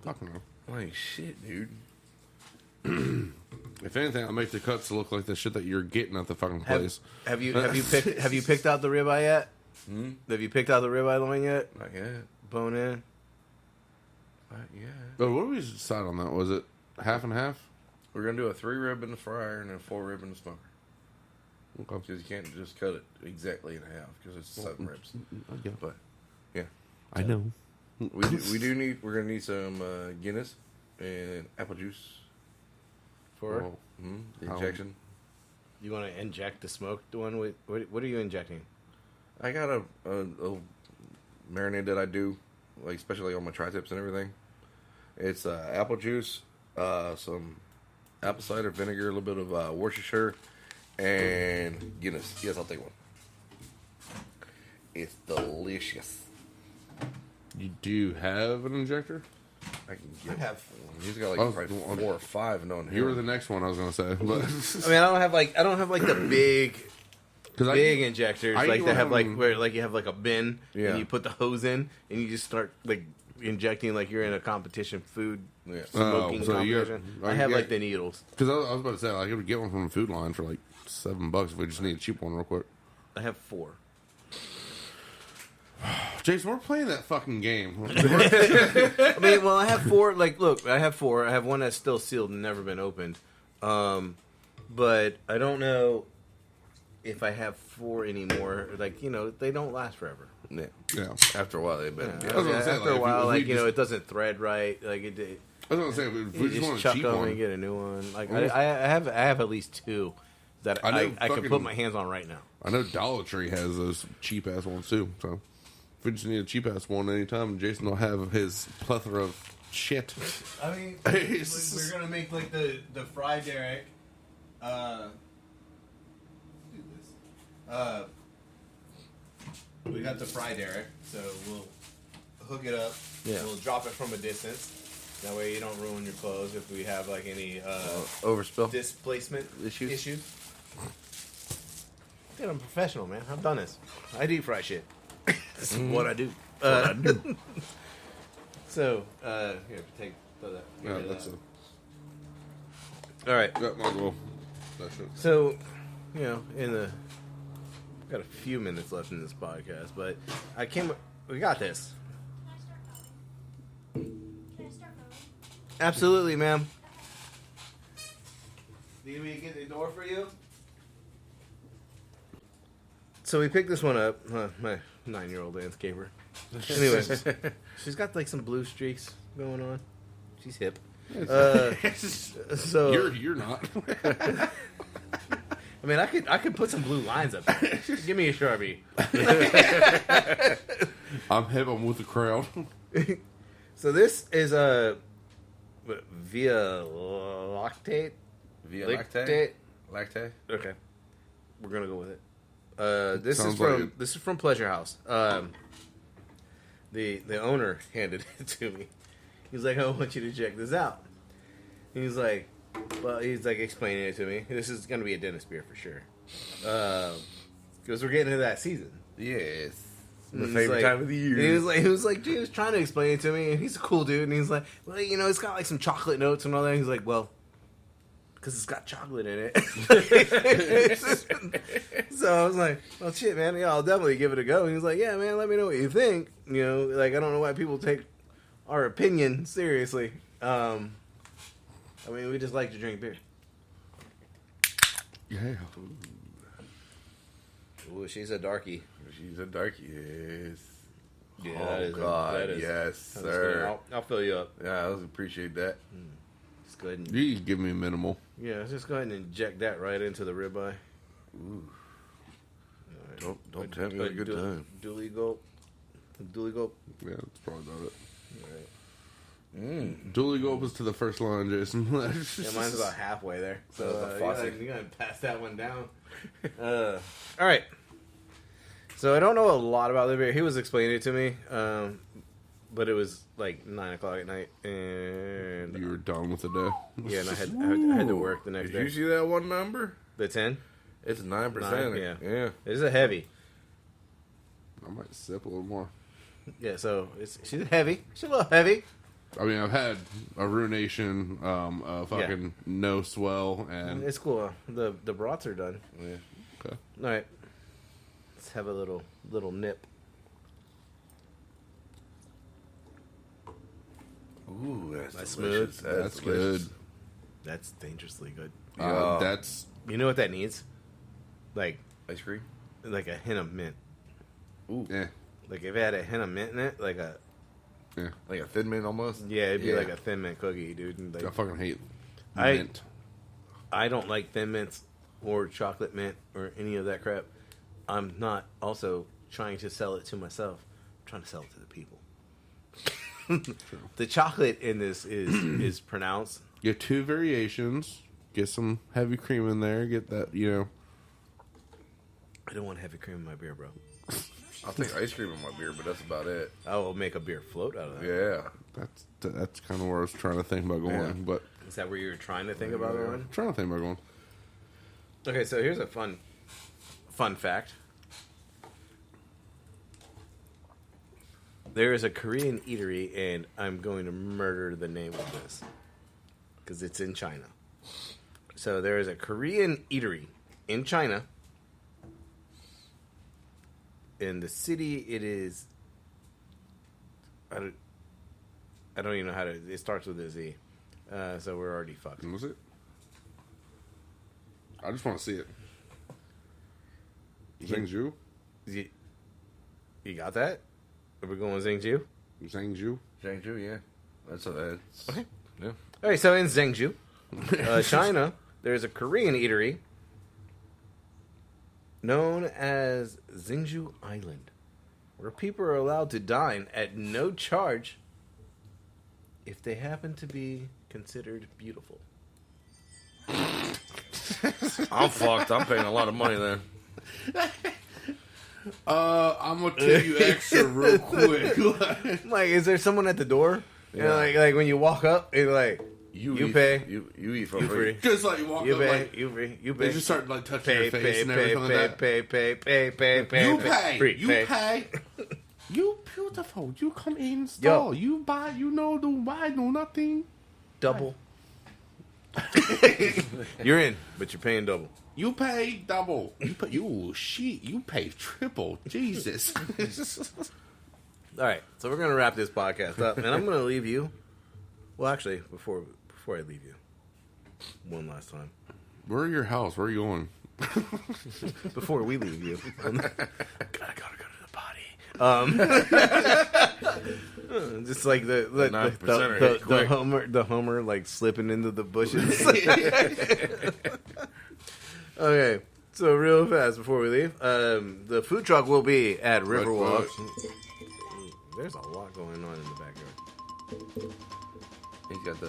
Fuck no. like shit, dude. If anything, I'll make the cuts look like the shit that you're getting at the fucking place. Have you picked out the ribeye yet? Have you picked out the ribeye loin yet? Not yet. Bone in. Not yet. But what did we decide on that? Was it half and half? We're gonna do a 3 rib in the fryer and a 4 rib in the smoker. Okay. Because you can't just cut it exactly in half because it's 7 ribs. Yeah. But yeah, I know. we're gonna need some Guinness and apple juice For Oh, the How- injection. you want to inject the smoked one with what are you injecting? I got a marinade that I do, like especially on my tri-tips and everything. It's apple juice, some apple cider vinegar, a little bit of Worcestershire, and Guinness. Yes, I'll take one. It's delicious. You do have an injector? I can get. I have. He's got like Oh, probably well, 4 or 5 known here. You were the next one I was gonna say, but I mean, I don't have like the big because injectors I like do that have like have- where like you have like a bin Yeah. and you put the hose in and you just start like injecting like you're in a competition food Yeah. smoking so you competition. got- I have yeah. like the needles. I was about to say I could get one from the food line for like $7 if we just need a cheap one real quick. I have 4. Jason, we're playing that fucking game. I mean, well, I have 4. Like, look, I have 4. I have one that's still sealed and never been opened. But I don't know if I have 4 anymore. Like, they don't last forever. Yeah. Yeah. After a while, they've been. Yeah. I was gonna say, After like, a while, if we just- it doesn't thread right. Like it I was gonna say if you we just just want a chuck cheap them one. and get a new one. Like Almost- I have at least 2 that I know I can fucking- put my hands on right now. I know Dollar Tree has those cheap ass ones too. So we just need a cheap ass one anytime, Jason will have his plethora of shit. I mean, We're gonna make like the fry derrick. Do this. We got the fry derrick, so we'll hook it up. Yeah. We'll drop it from a distance. That way you don't ruin your clothes if we have like any Overspill. displacement Issues? dude, I'm a professional, man. I've done this. I deep fry shit. This is what I do. So, here, throw that. Yeah, that's it. All right. Yeah, might as well. That shit. So, got a few minutes left in this podcast, but we got this. Absolutely, ma'am. Did we get the door for you? So we picked this one up. My 9-year-old landscaper. Anyways, she's got like some blue streaks going on. She's hip. So You're not. I mean, I could put some blue lines up there. Give me a Sharpie. I'm hip. I'm with the crowd. So this is a via lactate. Via Lactate? Lactate? Okay, we're gonna go with it. This Sounds is from like it. this is from Pleasure House. The owner handed it to me. He's like, I want you to check this out. He's like, explaining it to me. This is gonna be a dentist beer for sure, because we're getting into that season. Yes. And The he's favorite like- time of the year. He was like, he was trying to explain it to me, and he's a cool dude. And he's like, well, it's got like some chocolate notes and all that. He's like, well, because it's got chocolate in it. So I was like, well, shit, man, yeah, I'll definitely give it a go. And he's like, yeah, man, let me know what you think. Like, I don't know why people take our opinion seriously. I mean, we just like to drink beer. Yeah. Ooh, she's a darkie. She's a darkie. Yes. Yeah, Oh, that is God. that is, Yes, I'm just sir. gonna- I'll fill you up. Yeah, I always appreciate that. Just go ahead and You can give me minimal. just go ahead and inject that right into the ribeye. Ooh. Don't tempt me with a good time. Dooley gulp. Dooley gulp. Yeah, that's probably about it. Alright. Dooley Gulp is to the first line, Jason. Yeah, mine's about halfway there. So you gotta pass that one down. Alright. So I don't know a lot about the beer. He was explaining it to me. But it was like 9 o'clock at night, and You were done with the day. yeah, and I had to work the next Did day. you see that one number? The 10. It's 9%. Nine, yeah. Yeah. It's a heavy. I might sip a little more. Yeah, so she's heavy. She's a little heavy. I mean, I've had a Ruination, a fucking No Swell, and It's cool. The brats are done. Yeah. okay. All right, let's have a little nip. Ooh, that's That's delicious. smooth. That's delicious. good. That's dangerously good. Yeah. That's You know what that needs? Like Ice cream? a hint of mint. Ooh. yeah, Like if it had a hint of mint in it, like a yeah. Like a Thin Mint almost? yeah, it'd be Yeah. like a thin mint cookie, dude. And I like, fucking hate I- mint. I don't like thin mints or chocolate mint or any of that crap. I'm not also trying to sell it to myself. I'm trying to sell it to the people. The chocolate in this is pronounced. Get 2 variations. Get some heavy cream in there. Get that, I don't want heavy cream in my beer, bro. I'll take ice cream in my beer, but that's about it. I will make a beer float out of that. Yeah. That's kind of where I was trying to think about going, Yeah. but Is that where you're trying to think about it? I'm trying to think about going. Okay, so here's a fun fact. There is a Korean eatery, and I'm going to murder the name of this because it's in China. So there is a Korean eatery in China. In the city, it is. I don't even know how to. It starts with a Z, so we're already fucked. Was it? I just want to see it. Zhengzhou? You got that? Are we going Zhengzhou? Zhengzhou? Zhangzhou, yeah. That's okay. Yeah. All right, so in Zhengzhou, China, there's a Korean eatery known as Zhengzhou Island. where people are allowed to dine at no charge if they happen to be considered beautiful. I'm fucked. I'm paying a lot of money then. I'm gonna tell you extra real quick. Like, is there someone at the door? You know, like when you walk up, and like you eat, pay, You eat for you free. free. Just like you walk You up, pay, like you pay, you they pay. just start like touching Pay, your face pay, and pay, everything like pay, that. pay, pay, pay. You pay. Free, You pay. You beautiful. You come in Yo. store. You buy. You know do buy no nothing. Double. You're in, but you're paying double. You pay double. You pay. You shit. You pay triple. Jesus. All right, so we're gonna wrap this podcast up, and I'm gonna leave you. Well, actually, before I leave you, one last time. Where are your house? Where are you going? Before we leave you, gotta go to the potty. Just like the 9% hit quick. Homer like slipping into the bushes. Okay, so real fast before we leave, the food truck will be at Riverwalk. There's a lot going on in the backyard. He's got the.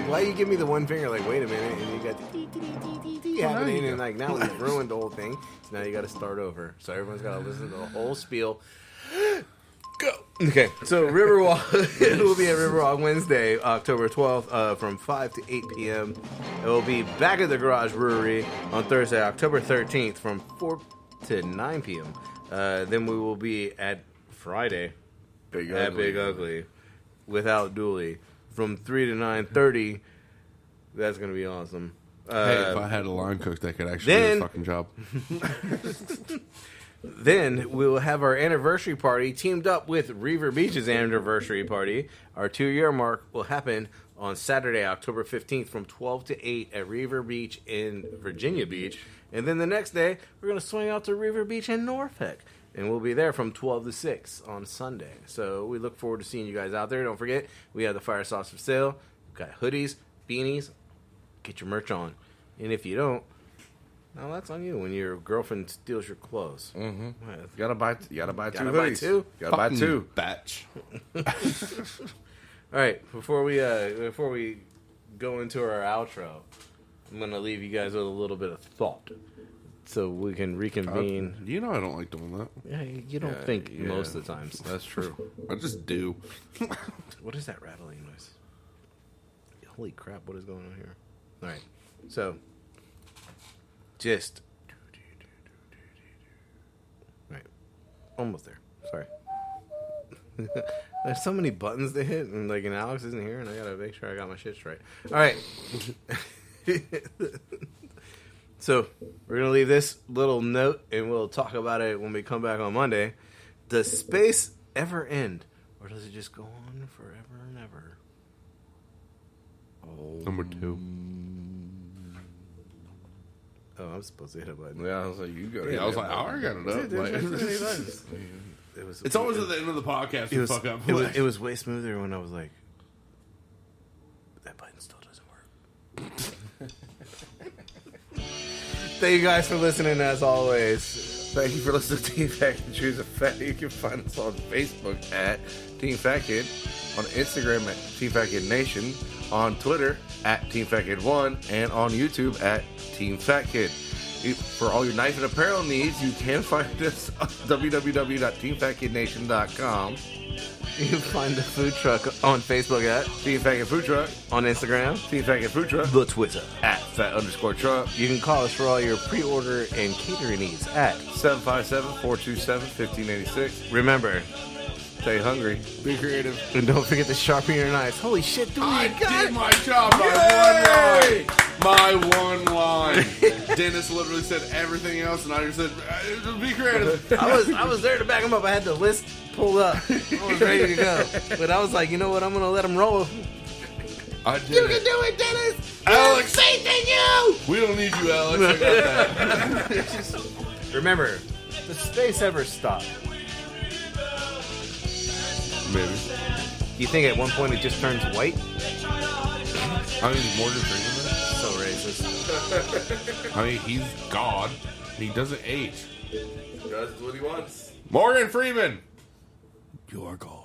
Why you give me the one finger? Like, wait a minute, and you got the happening, and like now we've ruined the whole thing. So now you got to start over. So everyone's got to listen to the whole spiel. Go. Okay, so Riverwalk. It will be at Riverwalk Wednesday, October 12th, from 5 to 8 p.m. It will be back at the Garage Brewery on Thursday, October 13th, from 4 to 9 p.m. Then we will be at Friday at Big Ugly without Dooley from 3 to 9:30. That's gonna be awesome. Hey, if I had a line cook that could actually do this fucking job. Then we will have our anniversary party teamed up with Reaver Beach's anniversary party. Our 2-year mark will happen on Saturday, October 15th from 12 to 8 at Reaver Beach in Virginia Beach. And then the next day, we're going to swing out to Reaver Beach in Norfolk. And we'll be there from 12 to 6 on Sunday. So we look forward to seeing you guys out there. Don't forget, we have the fire sauce for sale. We've got hoodies, beanies. Get your merch on. And if you don't, now that's on you when your girlfriend steals your clothes. Mm-hmm. You gotta buy two Gotta buy hoodies. two? Gotta buy two. Batch. All right, before we go into our outro, I'm gonna leave you guys with a little bit of thought, so we can reconvene. You know I don't like doing that. Yeah, you don't think most of the times. That's true. I just do. What is that rattling noise? Holy crap! What is going on here? All right, so just right, almost there. Sorry. There's so many buttons to hit, and like, and Alex isn't here, and I gotta make sure I got my shit straight. All right. So we're gonna leave this little note, and we'll talk about it when we come back on Monday. Does space ever end, or does it just go on forever and ever? Number 2. Oh, I'm supposed to hit a button. Yeah, I was like, you go. Yeah, I was like, I already got it up. Like, It was. it's always at the end of the podcast you fuck up. It was way smoother when I was like, that button still doesn't work. Thank you guys for listening, as always. Thank you for listening to Team Fat Kid Choose a Fat. You can find us on Facebook at Team Fat Kid, on Instagram at Team Fat Kid Nation, on Twitter at Team Fat Kid 1, and on YouTube at Team Fat Kid. For all your knife and apparel needs, you can find us on www.teamfatkidnation.com. You can find the food truck on Facebook at Team Fat Kid Food Truck, on Instagram, Team Fat Kid Food Truck, the Twitter at Fat_Truck, You can call us for all your pre-order and catering needs at 757-427-1586. Remember, Stay hungry. Be creative. and don't forget to sharpen your knives. Holy shit, dude! I you got did it. my job by one line. My one line. Dennis literally said everything else, and I just said, be creative. I was there to back him up. I had the list pulled up. I was ready to go, but I was like, you know what? I'm gonna let him roll. I did You it. can do it, Dennis. Alex. Same thing, you. We don't need you, Alex. I got that. Remember, does space ever stop? Maybe. Do you think at one point it just turns white? I mean, Morgan Freeman. So racist. I mean, he's God. He doesn't age. Does what he wants. Morgan Freeman. Your call.